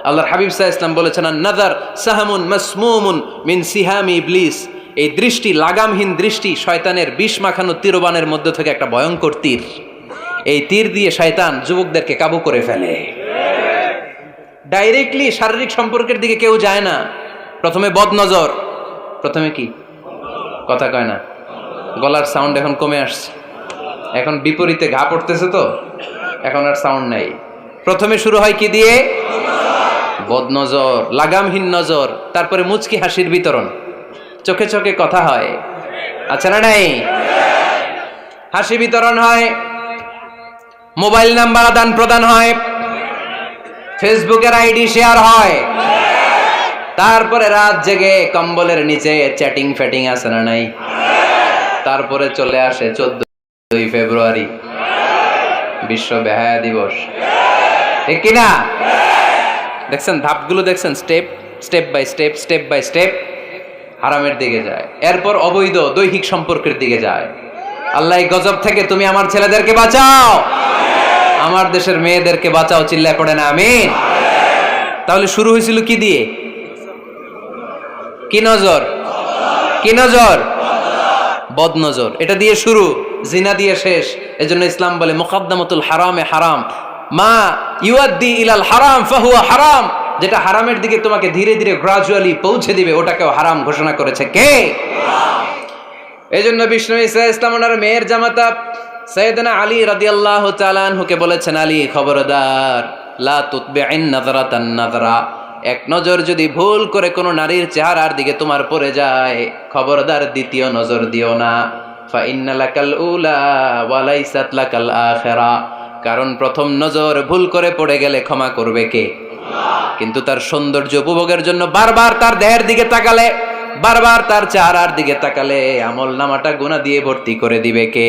আল্লাহর হাবিব সাল্লাল্লাহু আলাইহি ওয়াসাল্লাম বলেছেন, আন-নাযার সাহামুন মাসমুমুন মিন সিহামি ইবলিস। এই দৃষ্টি, লাগামহীন দৃষ্টি, শয়তানের বিষ মাখানো তীরবানের মধ্যে থেকে একটা ভয়ঙ্কর তীর। এই তীর দিয়ে শয়তান যুবকদেরকে কাবু করে ফেলে। ডাইরেক্টলি শারীরিক সম্পর্কের দিকে কেউ যায় না, প্রথমে বদনজর। প্রথমে কি? কথা কয় না, গলার সাউন্ড এখন কমে আসছে, এখন বিপরীতে ঘা পড়তেছে, তো এখন আর সাউন্ড নাই। প্রথমে শুরু হয় কি দিয়ে? বদনজর, লাগামহীন নজর। তারপরে মুচকি হাসির বিতরণ, চোখে চোখে কথা হয়, আচ্ছা না নাই? হাসি বিতরণ হয়, মোবাইল নাম্বার আদান প্রদান হয়, ফেসবুকের আইডি শেয়ার হয়, তারপরে রাত জেগে কম্বলের নিচে চ্যাটিং ফ্যাটিং আছে না নাই? তারপরে চলে আসে 14 ফেব্রুয়ারি, বিশ্ব বেহায়া দিবস, ঠিক কিনা? দেখছেন ধাপগুলো, দেখছেন step step by step, step by step হারামের দিকে যায়। এরপর অবৈধ দৈহিক সম্পর্কের দিকে যায়। আল্লাহ এই গজব থেকে তুমি আমার ছেলেদেরকে বাঁচাও, আমার দেশের মেয়েদেরকে বাঁচাও, চিল্লায় পড়ে না আমিন। তাহলে শুরু হয়েছিল কি দিয়ে? কি নজর? কি নজর? বদনজর। এটা দিয়ে শুরু, জিনা দিয়ে শেষ। এজন্য ইসলাম বলে মুকদ্দামাতুল হারামে হারাম, মা ইউআদ্দি ইলাল হারাম ফাহুয়া হারাম। যেটা হারামের দিকে তোমাকে ধীরে ধীরে গ্রাজুয়ালি পৌঁছে দিবে, ওটাকেও হারাম ঘোষণা করেছে কে? এজন্য বিষ্ণু ঈসা ইসলাম ওনার মেয়ের জামাতা সাইয়েদনা আলী রাদিয়াল্লাহু তাআলা আনহুকে বলেছেন, আলী খবরদার, লা তুতবি'ন নাযরাতান নাযরা। এক নজর যদি ভুল করে কোনো নারীর চেহারার দিকে তোমার পড়ে যায়, খবরদার দ্বিতীয় নজর দিও না। ফা ইন্না লাকাল উলা ওয়া লাইসাত লাকাল আখিরা। কারণ প্রথম নজর ভুল করে পড়ে গেলে ক্ষমা করবে কে? কিন্তু তার সৌন্দর্য উপভোগের জন্য বারবার তার দেহের দিকে তাকালে, বারবার তার চেহারার দিকে তাকালে আমল নামাটা গুনাহ দিয়ে ভর্তি করে দিবে কে?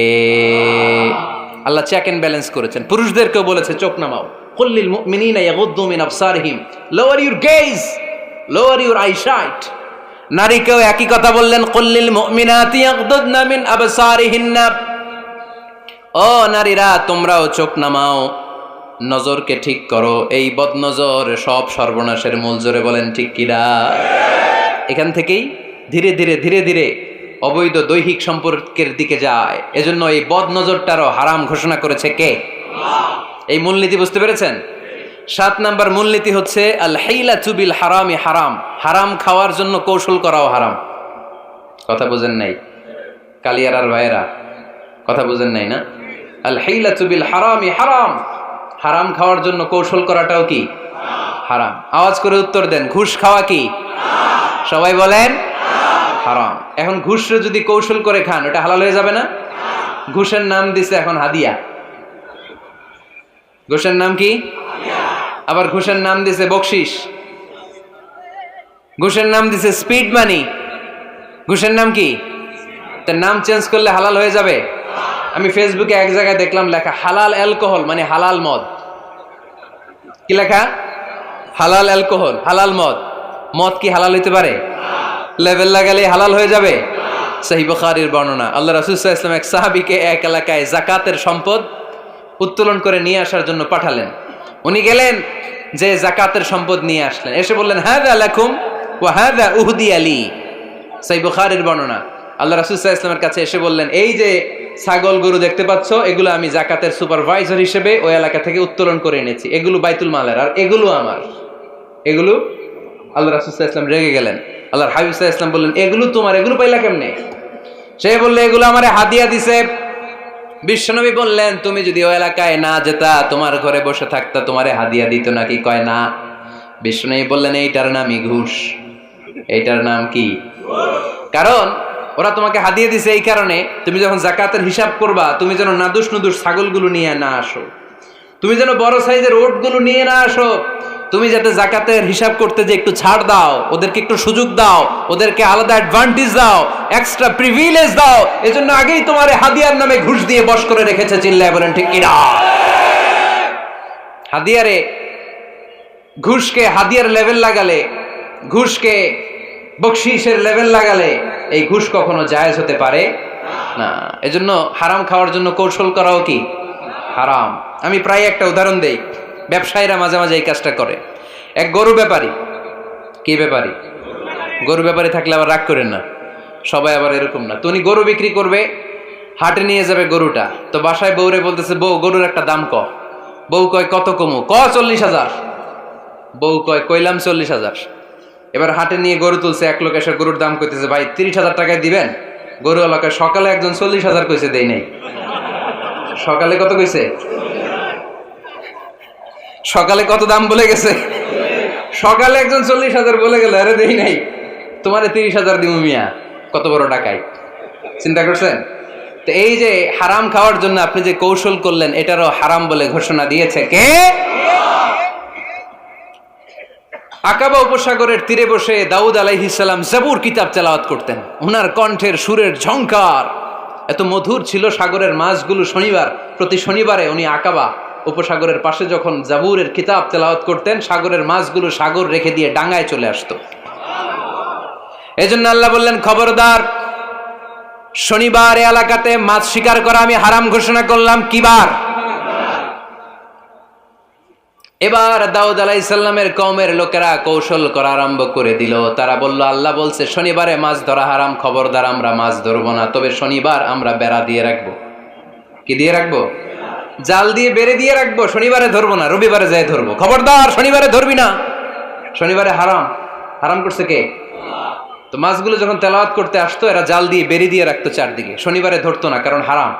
আল্লাহ চেক এন্ড ব্যালেন্স করেছেন। পুরুষদেরকেও বলেছে চোখ নামাও, কুল্লিল মুমিনিনা ইয়াগুদ্দু মিন আবসারিহিম, lower your gaze, lower your eyesight. নারীকেও একই কথা বললেন, কুল্লিল মুমিনাতি ইয়াগুদ্দুনা মিন আবসারিহিন্না। ও নারীরা, তোমরাও চোখ নামাও, নজরকে ঠিক করো। এই বদনজর সব সর্বনাশের মূল। জোরে বলেন ঠিক কিনা? এখান থেকেই ধীরে ধীরে ধীরে ধীরে অবৈধ দৈহিক সম্পর্কের দিকে যায়। এজন্য এই বদনজরটারও হারাম ঘোষণা করেছে কে? এই মূলনীতি বুঝতে পেরেছেন? 7 নাম্বার মূলনীতি হচ্ছে আল হাইলাতু বিল হারামি হারাম। হারাম খাওয়ার জন্য কৌশল করাও হারাম। কথা বুঝেন নাই কালিয়ারার ভাইয়েরা? কথা বুঝেন নাই না? আল হিলাতু বিল হারামি হারাম, হারাম খাওয়ার জন্য কৌশল করাটাও কি হারাম। আওয়াজ করে উত্তর দেন, ঘুষ খাওয়া কি সবাই বলেন হারাম। এখন ঘুষরে যদি কৌশল করে খান ওটা হালাল হয়ে যাবে না? ঘুষের নাম দিছে এখন হাদিয়া। ঘুষের নাম কি? আবার ঘুষের নাম দিছে বকশিস, ঘুষের নাম দিছে স্পিড মানি। ঘুষের নাম কি? তার নাম চেঞ্জ করলে হালাল হয়ে যাবে? আমি ফেসবুকে এক জায়গায় দেখলাম লেখা হালাল অ্যালকোহল মানে হালাল মদ। কি লেখা? হালাল অ্যালকোহল, হালাল মদ। মদ কি হালাল হইতে পারে? লেভেল লাগালে হালাল হয়ে যাবে? সহিহ বুখারীর বর্ণনা, আল্লাহ রাসূল সাল্লাল্লাহু আলাইহি ওয়াসাল্লাম এক সাহাবীকে এক এলাকায় যাকাতের সম্পদ উত্তোলন করে নিয়ে আসার জন্য পাঠালেন। উনি গেলেন, যে যাকাতের সম্পদ নিয়ে আসলেন, এসে বললেন হাযা লাকুম ওয়া হাযা উহদিয়া লি। সহিহ বুখারীর বর্ণনা, আল্লাহ রাসূল সাল্লাল্লাহু আলাইহি ওয়াসাল্লামের কাছে এসে বললেন, এই যে ছাগল গরু দেখতে পাচ্ছ, এগুলো আমি যাকাতের সুপারভাইজার হিসেবে ওই এলাকা থেকে উত্তোলন করে এনেছি, এগুলো বাইতুল মালের, আর এগুলো আমার। এগুলো আল্লাহ রাসূল সাল্লাল্লাহু আলাইহি ওয়াসাল্লাম রেগে গেলেন। আল্লাহর হাবিব সাল্লাল্লাহু আলাইহি ওয়াসাল্লাম বললেন, এগুলো তোমার, এগুলো পাইলা কেমনে? সে বললে, এগুলো আমারে হাদিয়া দিছে। বিশ্বনবী বললেন, তুমি যদি ওই এলাকায় না যেতা, তোমার ঘরে বসে থাকতা, তোমারে হাদিয়া দিত নাকি? কয় না। বিশ্বনবী বললেন, এইটার নামই ঘুষ। এইটার নাম কি? কারণ ওরা তোমাকে হাদিয়া দিছে এই কারণে, তুমি যখন যাকাতের হিসাব করবা, তুমি যেন নাদুস নুদুস ছাগলগুলো নিয়ে না আসো, তুমি যেন বড় সাইজের ওটগুলো নিয়ে না আসো, তুমি যাতে যাকাতের হিসাব করতে যে একটু ছাড় দাও, ওদেরকে একটু সুযোগ দাও, ওদেরকে আলাদা অ্যাডভান্টেজ দাও, এক্সট্রা প্রিভিলেজ দাও, এজন্য আগেই তোমার হাদিয়ার নামে ঘুষ দিয়ে বশ করে রেখেছে। চিল্লায় বলেন ঠিক কিনা? হাদিয়ারে, ঘুষকে হাদিয়ার লেভেল লাগালে, ঘুষকে বকশিসের লেভেল লাগালে এই ঘুষ কখনো জায়েজ হতে পারে না। এজন্য হারাম খাওয়ার জন্য কৌশল করাও কি হারাম। আমি প্রায় একটা উদাহরণ দেই, ব্যবসায়ীরা মাঝে মাঝে এই কাজটা করে। এক গরু ব্যাপারী, কি ব্যাপারী? গরু ব্যাপারী থাকলে আবার রাগ করেন না, সবাই আবার এরকম না। তো উনি গরু বিক্রি করবে, হাটে নিয়ে যাবে গরুটা, তো বাসায় বউরে বলতেছে, বউ গরুর একটা দাম ক। বউ কয় কত কমু? 40,000। বউ কয় কইলাম 40,000। এবার হাটে নিয়ে গরু তুলছে, এক লোক এসে গরুর দাম কইতেছে, ভাই 30,000 টাকায় দিবেন? গরু এলাকায় সকালে একজন 40,000 কইছে, দেই নাই। সকালে কত কইছে? সকালে কত দাম বলে গেছে? সকালে একজন 40,000 বলে গেল, আরে দেই নাই, তোমারে 30,000 দিমু মিয়া। কত বড় টাকাই, চিন্তা করছেন? তো এই যে হারাম খাওয়ার জন্য আপনি যে কৌশল করলেন, এটারও হারাম বলে ঘোষণা দিয়েছে কে? আকাবা উপসাগরের তীরে বসে দাউদ আলাইহিস সালাম জাবুর কিতাব তেলাওয়াত করতেন। ওনার কণ্ঠের সুরের ঝংকার এত মধুর ছিল, সাগরের মাছগুলো প্রতি শনিবারে উনি আকাবা উপসাগরের পাশে যখন জাবুরের কিতাব তেলাওয়াত করতেন, সাগরের মাছগুলো সাগর রেখে দিয়ে ডাঙায় চলে আসতো। এজন্য আল্লাহ বললেন, খবরদার, শনিবার এলাকাতে মাছ শিকার করা আমি হারাম ঘোষণা করলাম। কি বার? এবার দাউদ আলাইহিস সালামের কওমের লোকেরা কৌশল করা আরম্ভ করে দিল। তারা বলল, আল্লাহ বলছে শনিবারে মাছ ধরা হারাম, খবরদার আমরা মাছ ধরবো না, তবে শনিবার আমরা বেড়া দিয়ে রাখবো। কি দিয়ে রাখবো? জাল দিয়ে বেড়ে দিয়ে রাখবো। শনিবারে ধরবো না, রবিবারে যাই ধরবো। খবরদার শনিবারে ধরবি না, শনিবারে হারাম। হারাম করছে কে? তো মাছগুলো যখন তেলাওয়াত করতে আসতো, এরা জাল দিয়ে বেড়ে দিয়ে রাখতো চারদিকে, শনিবারে ধরতো না, কারণ হারাম।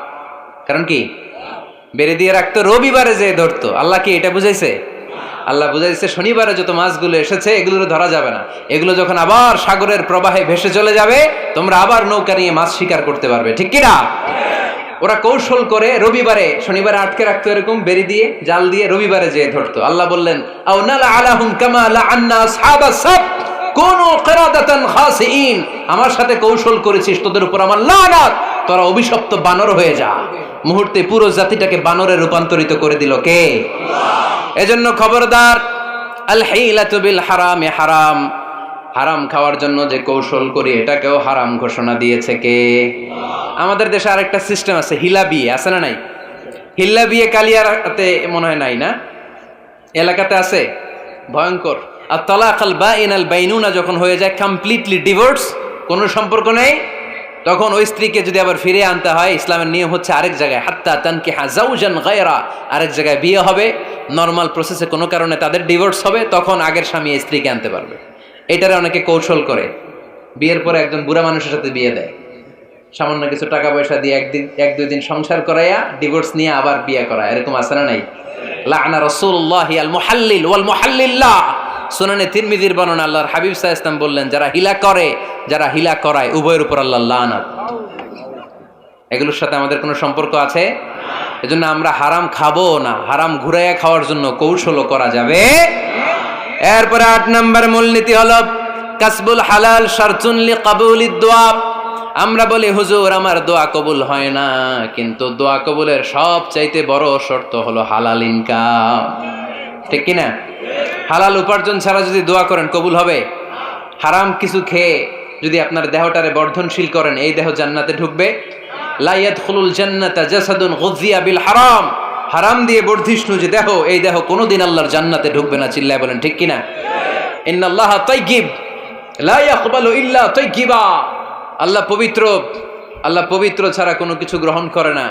কারণ কি? বেড়ে দিয়ে রাখতো, রবিবারে যে ধরতো। আল্লাহ কি এটা বুঝাইছে? আল্লাহ বুঝাইছে শনিবারে যত মাছগুলো এসেছে এগুলো ধরা যাবে না, এগুলো যখন আবার সাগরের প্রবাহে ভেসে চলে যাবে, তোমরা আবার নৌকা নিয়ে মাছ শিকার করতে পারবে। ঠিক কিনা? ওরা কৌশল করে রবিবারে, শনিবারে আটকে রাখতো এরকম বেরি দিয়ে, জাল দিয়ে, রবিবারে যেয়ে ধরতো। আল্লাহ বললেন, আও নালা আলাহুম কামা লাআন্না আসহাবাস সাবত কুনু কিরাদাতান খাসিইন। আমার সাথে কৌশল করেছিস, তোদের উপর আমার লানাত, তোরা অভিশপ্ত বানর হয়ে যা। মুহূর্তে পুরো জাতিটাকে বানরে রূপান্তরিত করে দিল কে? আল্লাহ। এজন্য খবরদার, আল হিলাতু বিল হারামি হারাম। হারাম খাওয়ার জন্য যে কৌশল করি, এটাকেও হারাম ঘোষণা দিয়েছে কে? আমাদের দেশে আরেকটা সিস্টেম আছে, হিলা বিয়ে আছে না নাই? হিল্লা বিয়ে কালিয়াতে মনে হয় নাই না? এলাকাতে আছে, ভয়ঙ্কর। আর তালাক আল বাইন আল বাইনুনা যখন হয়ে যায় কমপ্লিটলি ডিভোর্স, কোনো সম্পর্ক নেই, তখন ওই স্ত্রীকে যদি আবার ফিরে আনতে হয়, ইসলামের নিয়ম হচ্ছে আরেক জায়গায়, হাত্তা তানকিহা যাওজান গায়রা, আরেক জায়গায় বিয়ে হবে, নর্মাল প্রসেসে কোনো কারণে তাদের ডিভোর্স হবে, তখন আগের স্বামী স্ত্রীকে আনতে পারবে। এটারে অনেকে কৌশল করে, বিয়ের পরে একজন বুড়া মানুষের সাথে বিয়ে দেয়, সামান্য কিছু টাকা পয়সা দিয়ে এক দুই দিন সংসার করাইয়া ডিভোর্স নিয়ে আবার বিয়ে করা, এরকম আছে না নাই? লাআনা রাসূলুল্লাহি আল মুহাল্লিল ওয়াল মুহাল্লিল্লাহ। সুনানে তিরমিজির বর্ণনা, আল্লাহর হাবিব সাল্লাল্লাহু আলাইহি ওয়াসাল্লাম বললেন, যারা হিলা করে, যারা হিলা করায়, উভয়ের উপর আল্লাহর লানাত। এগুলোর সাথে আমাদের কোনো সম্পর্ক আছে? এজন্য আমরা হারাম খাবো না, হারাম ঘুরাইয়া খাওয়ার জন্য কৌশলও করা যাবে। এরপরে ৮ নম্বর মূলনীতি হলো কাসবুল হালাল শারতুন লিকাবুলিদ দোয়া। আমরা বলি হুজুর আমার দোয়া কবুল হয় না, কিন্তু দোয়া কবুলের সবচাইতে বড় শর্ত হলো হালাল ইনকাম, ঠিক কিনা? হালাল উপার্জন ছাড়া যদি দোয়া করেন কবুল হবে? হারাম কিছু খেয়ে যদি আপনার দেহটারে বর্ধনশীল করেন, এই দেহ জান্নাতে ঢুকবে? লা ইয়াদখুলুল জান্নাতা জাসাদুন গুযিয়া বিল হারাম। হারাম দিয়ে বর্ধিষ্ণু যে দেহ, এই দেহ কোনোদিন আল্লাহর জান্নাতে ঢুকবে না। চিল্লায় বলেন ঠিক কিনা? ইন্নাল্লাহা তাইয়্যিব লা ইয়াকবালু ইল্লা তাইয়্যিবা। আল্লাহ পবিত্র, আল্লাহ পবিত্র ছাড়া কোনো কিছু গ্রহণ করে না।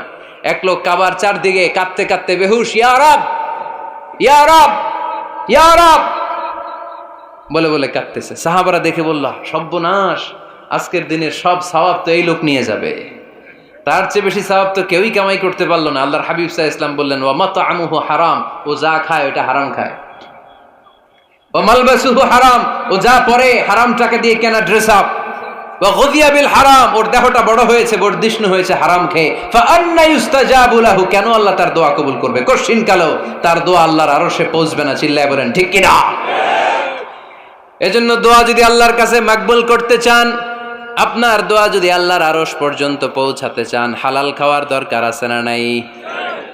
এক লোক কাবার চারদিকে কাঁদতে কাঁদতে বেহুশ, ইয়া রাব ইয়া রাব ইয়া রাব বলে বলে কাঁদতেছে। সাহাবারা দেখে বলল, সর্বনাশ, আজকের দিনের সব সওয়াব তো এই লোক নিয়ে যাবে, তার চেয়ে বেশি সওয়াব তো কেউই কামাই করতে পারলো না। আল্লাহর হাবিব সাল্লাল্লাহু আলাইহি ওয়াসাল্লাম বললেন, ওয়া মাতআমুহু হারাম, ও যা খায় ওটা হারাম খায়। ওয়া মালবাসুহু হারাম, ও যা পরে হারাম টাকা দিয়ে কেনা ড্রেস আপ। ওয়া গুযিয়া বিল হারাম, ওর দেহটা বড় হয়েছে, বর্ধিষ্ণু হয়েছে হারাম খেয়ে। ফা আন্না ইউস্তাজাবু লাহু, কেন আল্লাহ তার দোয়া কবুল করবে? কঠিন কালো তার দোয়া আল্লাহর আরশে পৌঁছবে না। চিল্লায় বলেন ঠিক কিনা? এজন্য দোয়া যদি আল্লাহর কাছে মাকবুল করতে চান, আপনার দোয়া যদি আল্লাহর আরশ পর্যন্ত পৌঁছাতে চান, হালাল খাওয়ার দরকার আছে না নাই?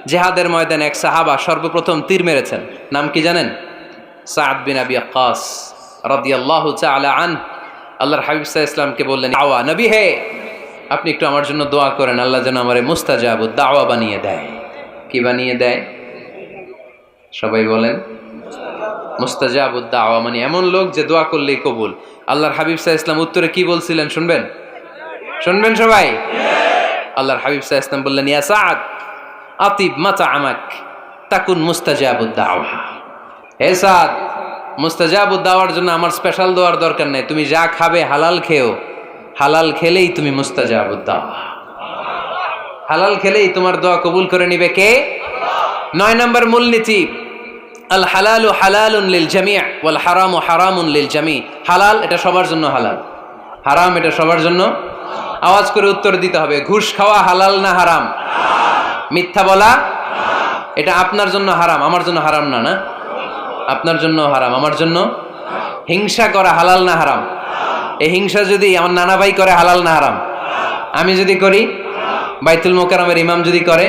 জিহাদের ময়দানে এক সাহাবা সর্বপ্রথম তীর মেরেছেন, নাম কি জানেন? সাদ বিন আবি ওয়াক্কাস রাদিয়াল্লাহু তাআলা আনহু। আল্লাহর হাবিব সাল্লাল্লাহু আলাইহি ওয়াসাল্লামকে বললেন, আওয়া নবী হে, আপনি একটু আমার জন্য দোয়া করেন, আল্লাহ যেন আমারে মুস্তাজাবুদ দাওয়া বানিয়ে দেয়। কি বানিয়ে দেয়? সবাই বলেন মুস্তাজাবুদ দাওয়া, মানে এমন লোক যে দোয়া করলেই কবুল। আল্লাহর হাবিব সাল্লাল্লাহু আলাইহি ওয়াসাল্লাম উত্তরে কি বলছিলেন শুনবেন? শুনবেন সবাই? আল্লাহর হাবিব সাল্লাল্লাহু আলাইহি ওয়াসাল্লাম বললেন, ইয়া সাদ আতিব মাতআমাক তাকুন মুস্তাজাবুদ দাওয়া। হে সাদ, মুস্তাজাবুদ দাওয়ার জন্য আমার স্পেশাল দোয়ার দরকার নেই, তুমি যা খাবে হালাল খেও, হালাল খেলেই তুমি মুস্তাজাবুদ দাওয়া। হালাল খেলেই তোমার দোয়া কবুল করে নিবে কে? ৯ নম্বর মূলনীতি, আল হালালু হালালুন লিল জামি' ওয়াল হারামু হারামুন লিল জামি'। হালাল এটা সবার জন্য হালাল, হারাম এটা সবার জন্য। আওয়াজ করে উত্তর দিতে হবে। ঘুষ খাওয়া হালাল না হারাম? মিথ্যা বলা এটা আপনার জন্য হারাম, আমার জন্য হারাম না? না, আপনার জন্য হারাম, আমার জন্য। হিংসা করা হালাল না হারাম? এই হিংসা যদি আমার নানা ভাই করে হালাল না হারাম? আমি যদি করি, বাইতুল মোকাররমের ইমাম যদি করে,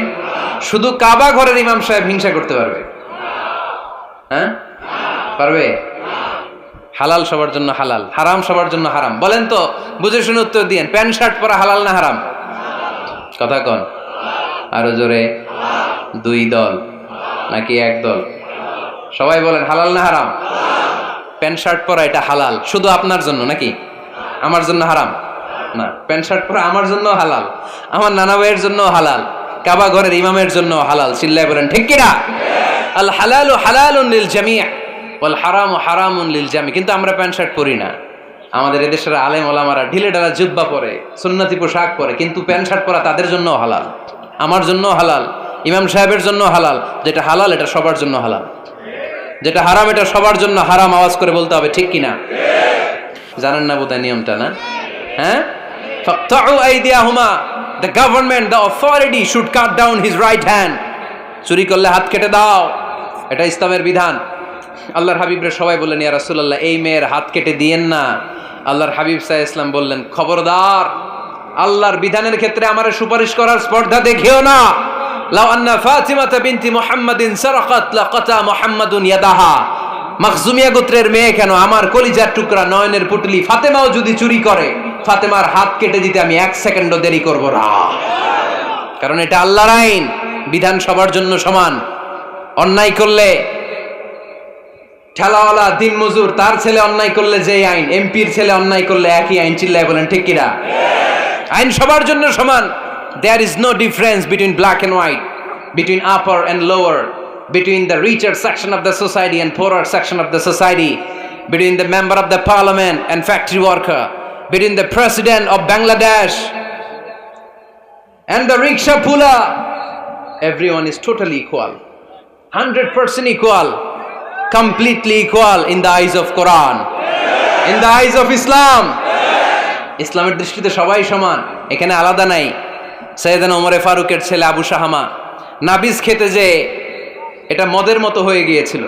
শুধু কাবা ঘরের ইমাম সাহেব হিংসা করতে পারবে? হ্যাঁ পারবে? হালাল সবার জন্য হালাল, হারাম সবার জন্য হারাম। বলেন তো, বুঝে শুনে উত্তর দিয়েন, প্যান্ট শার্ট পরা হালাল না হারাম? কথা কন আরো জোরে। 2 দল নাকি 1 দল? সবাই বলেন হালাল না হারাম? প্যান্ট শার্ট পরা এটা হালাল শুধু আপনার জন্য নাকি? আমার জন্য হারাম না। প্যান্ট শার্ট পরা আমার জন্য হালাল, আমার নানা ভাইয়ের জন্য হালাল, কাবা ঘরের ইমামের জন্য হালাল। চিল্লায় বলেন ঠিক কিনা? আল হালালু হালালুন লিল জামি' ওয়াল হারামু হারামুন লিল জামি'। কিন্তু আমরা প্যান্ট শার্ট পরি না। আমাদের এদেশের আলেম ওলামারা ঢিলে ঢালা জুব্বা পরে, সুন্নতি পোশাক পরে, কিন্তু প্যান্ট শার্ট পরা তাদের জন্য হালাল, আমার জন্য হালাল, ইমাম সাহেবের জন্য হালাল। যেটা হালাল এটা সবার জন্য হালাল, যেটা হারাম এটা সবার জন্য হারাম। আওয়াজ করে বলতে হবে ঠিক কিনা? জানেন না বোধহয় নিয়মটা, না? হ্যাঁ, ফাকতাউ আইদিয়াহুমা, the government, the authority should cut down his right hand. চুরি করলে হাত কেটে দাও, এটা ইসলামের বিধান। আল্লাহর হাবিবরে সবাই বললেন, ইয়া রাসূলুল্লাহ, এই মেয়ের হাত কেটে দিয়েন না। আল্লাহর হাবিব সাল্লাল্লাহু আলাইহি ওয়াসাল্লাম বললেন, খবরদার, আল্লাহর বিধানের ক্ষেত্রে আমারে সুপারিশ করার স্পর্ধা দেখিও না। লাউ আন্না ফাতিমাতা বিনতি মুহাম্মাদিন সারাকাত লাকাতা মুহাম্মাদুন ইয়াদাহা। মাখজুমিয়া গোত্রের মেয়ে কেন, আমার কলিজার টুকরা নয়নের পুটলি ফাতেমাও যদি চুরি করে, ফাতেমার হাত কেটে দিতে আমি 1 সেকেন্ডও দেরি করব না। কারণ এটা আল্লাহর আইন, বিধান সবার জন্য সমান। অন্যায় করলে ঠেলাওয়ালা দিনমজুর তার ছেলে অন্যায় করলে যে আইন, এমপির ছেলে অন্যায় করলে একই আইন। চিল্লায় বলেন ঠিক কিনা? আইন সবার জন্য সমান। There is no difference between black and white, between upper and lower, between the richer section of the society and poorer section of the society, between the member of the parliament and factory worker, between the president of Bangladesh and the rickshaw puller, everyone is totally equal, 100% equal, completely equal in the eyes of Quran, in the eyes of Islam. ইসলামের দৃষ্টিতে সবাই সমান, এখানে আলাদা নাই। সাইয়েদনা ওমরে ফারুকের ছেলে আবু শাহামা নাবিজ খেতে যে এটা মদের মতো হয়ে গিয়েছিল।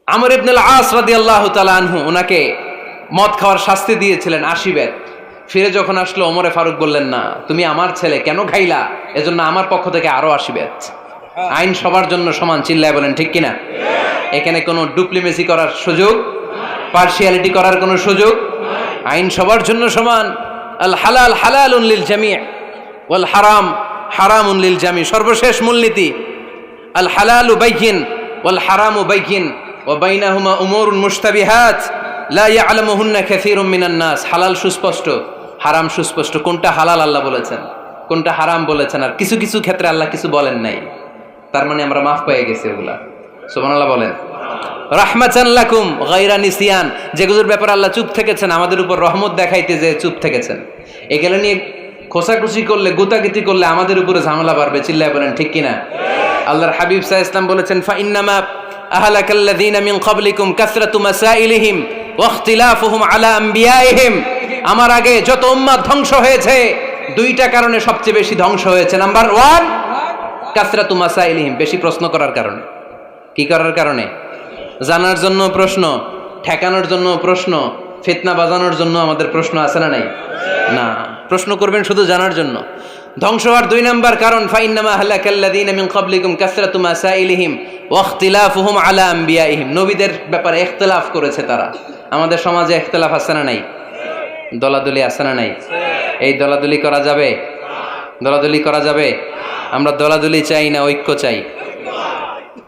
আমর ইবনে আল-আস রাদিয়াল্লাহু তাআলা আনহু ওনাকে মদ খাওয়ার শাস্তি দিয়েছিলেন 80 বেত। ফিরে যখন আসলো ওমরে ফারুক বললেন, না তুমি আমার ছেলে কেন খাইলা, এজন্য আমার পক্ষ থেকে আরো 80 বেত। আইন সবার জন্য সমান, চিল্লায় বলেন ঠিক কিনা? এখানে কোনো ডুপ্লিমেসি করার সুযোগ, পার্সিয়ালিটি করার কোনো সুযোগ, আইন সবার জন্য সমান। আল হালাল হালালুন লিল জামি' ওয়াল হারাম হারামুন লিল জামি'। সর্বশেষ মূলনীতি আল হালালু বাইয়িন ওয়াল হারামু বাইয়িন ওয়া বাইনাহুমা উমুরুন মুশতাবিহাত লা ইয়ালামুহুন্না কাসীরুম মিনান নাস। হালাল সুস্পষ্ট, হারাম সুস্পষ্ট। কোনটা হালাল আল্লাহ বলেছেন, কোনটা হারাম বলেছেন, আর কিছু কিছু ক্ষেত্রে আল্লাহ কিছু বলেন নাই, তার মানে আমরা মাফ পেয়ে গেছি ওগুলা। সুবহানাল্লাহ বলেন। রাহমাতান লাকুম গায়রা নিসিয়ান, যেগুলোর ব্যাপারে আল্লাহ চুপ থেকেছেন, আমাদের উপর রহমত দেখাইতে যে চুপ থেকেছেন। এগুলো নিয়ে খোসাখুশি করলে, গুতাগুতি করলে আমাদের উপরে ঝামেলা বাড়বে, চিল্লায় বলেন ঠিক কিনা? আল্লাহর হাবিব সাল্লাল্লাহু আলাইহি ওয়াসাল্লাম বলেছেন, ফা ইন্নামা আহলাকাল্লাযীনা মিন ক্বাবলিকুম কাসরাতু মাসাইলিহিম ওয়া ইখতিলাফুহুম আলা আমবিয়াইহিম। আমার আগে যত উম্মাত ধ্বংস হয়েছে, দুইটা কারণে সবচেয়ে বেশি ধ্বংস হয়েছে। নাম্বার 1 কাসরাতু মাসাইলিহিম, বেশি প্রশ্ন করার কারণে। কি করার কারণে? জানার জন্য প্রশ্ন, ঠেকানোর জন্য প্রশ্ন, ফিতনা বাজানোর জন্য আমাদের প্রশ্ন আছে না নাই? না, প্রশ্ন করবেন শুধু জানার জন্য। ধ্বংস হওয়ার 2 নাম্বার কারণ, ফাইন্নামা আহলাকাল্লাযীনা মিন ক্বাবলিকুম কাসরাতু মাসাইলিহিম ওয়া ইখতিলাফুহুম আলা আমবিয়াইহিম। নবীদের ব্যাপারে ইখতিলাফ করেছে তারা। আমাদের সমাজে ইখতিলাফ আছে না নাই? দলাদলি আছে না নাই? এই দলাদলি করা যাবে? দলাদলি করা যাবে? আমরা দলাদলি চাই না ঐক্য চাই?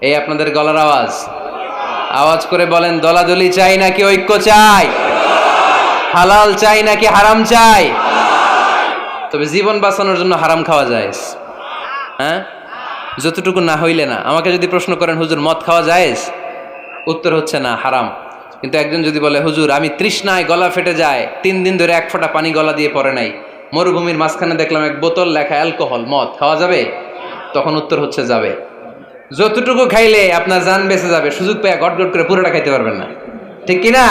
এই আপনাদের গলার আওয়াজ, আওয়াজ করে বলেন, দলাদলি চাই নাকি ঐক্য চাই? হালাল চাই নাকি হারাম চাই? তবে জীবন বাঁচানোর জন্য হারাম খাওয়া যায়, হ্যাঁ, যতটুকু না হইলে না। আমাকে যদি প্রশ্ন করেন, হুজুর মদ খাওয়া যায়? উত্তর হচ্ছে না, হারাম। কিন্তু একজন যদি বলে, হুজুর আমি তৃষ্ণায় গলা ফেটে যায়, 3 দিন ধরে 1 ফোঁটা পানি গলা দিয়ে পড়ে নাই, মরুভূমির মাঝখানে দেখলাম 1 বোতল লেখা অ্যালকোহল, মদ খাওয়া যাবে? তখন উত্তর হচ্ছে যাবে। যতটুকু খাইলে আপনার জান বেঁচে যাবে, সুযোগ পেয়ে গট গট করে পুরোটা খাইতে পারবেন না, ঠিক কিনা?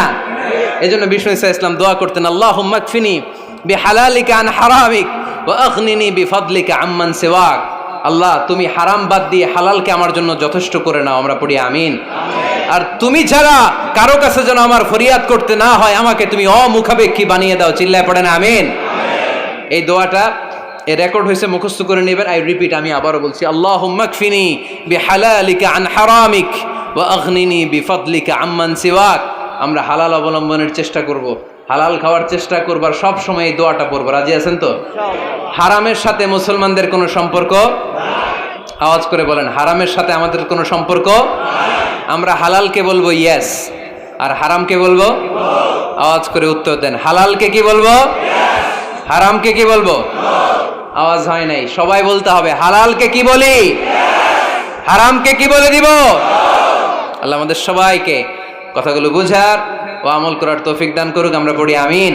এই জন্য বিষ্ণু ঈসা ইসলাম দোয়া করতেন, আল্লাহুম্মা কফিনি বিহালালিকা আন হারামিক ওয়া আগনিনি বিফাদলিকা আম্মান সিওয়াক। আল্লাহ তুমি হারাম বাদ দিয়ে হালালকে আমার জন্য যথেষ্ট করে নাও। আমরা পড়ি আমিন। আর তুমি ছাড়া কারো কাছে যেন আমার ফরিয়াদ করতে না হয়, আমাকে তুমি অমুখাপেক্ষী বানিয়ে দাও, চিল্লায় পড়েন আমিন। এই দোয়াটা এ রেকর্ড হয়েছে, মুখস্থ করে নেবেন। আই রিপিট, আমি আবারও বলছি, আল্লাহুম্মা কফিনি বিহালালিকা আন হারামিক ওয়া আগনিনি বিফাদলিকা আম্মান সিওয়াক। আমরা হালাল অবলম্বনের চেষ্টা করব, হালাল খাওয়ার চেষ্টা করব, আর সব সময় এই দোয়াটা পড়ব। রাজি আছেন তো? হারামের সাথে মুসলমানদের কোনো সম্পর্ক? আওয়াজ করে বলেন, হারামের সাথে আমাদের কোনো সম্পর্ক? আমরা হালালকে বলবো ইয়েস, আর হারামকে বলবো? আওয়াজ করে উত্তর দেন, হালালকে কি বলবো, হারামকে কি বলবো? আওয়াজ হয় নাই, সবাই বলতে হবে, হালালকে কি বলি, হারামকে কি বলে দিব? আল্লাহ আমাদের সবাইকে কথাগুলো বুঝার ও আমল করার তৌফিক দান করুক। আমরা পড়ি আমিন।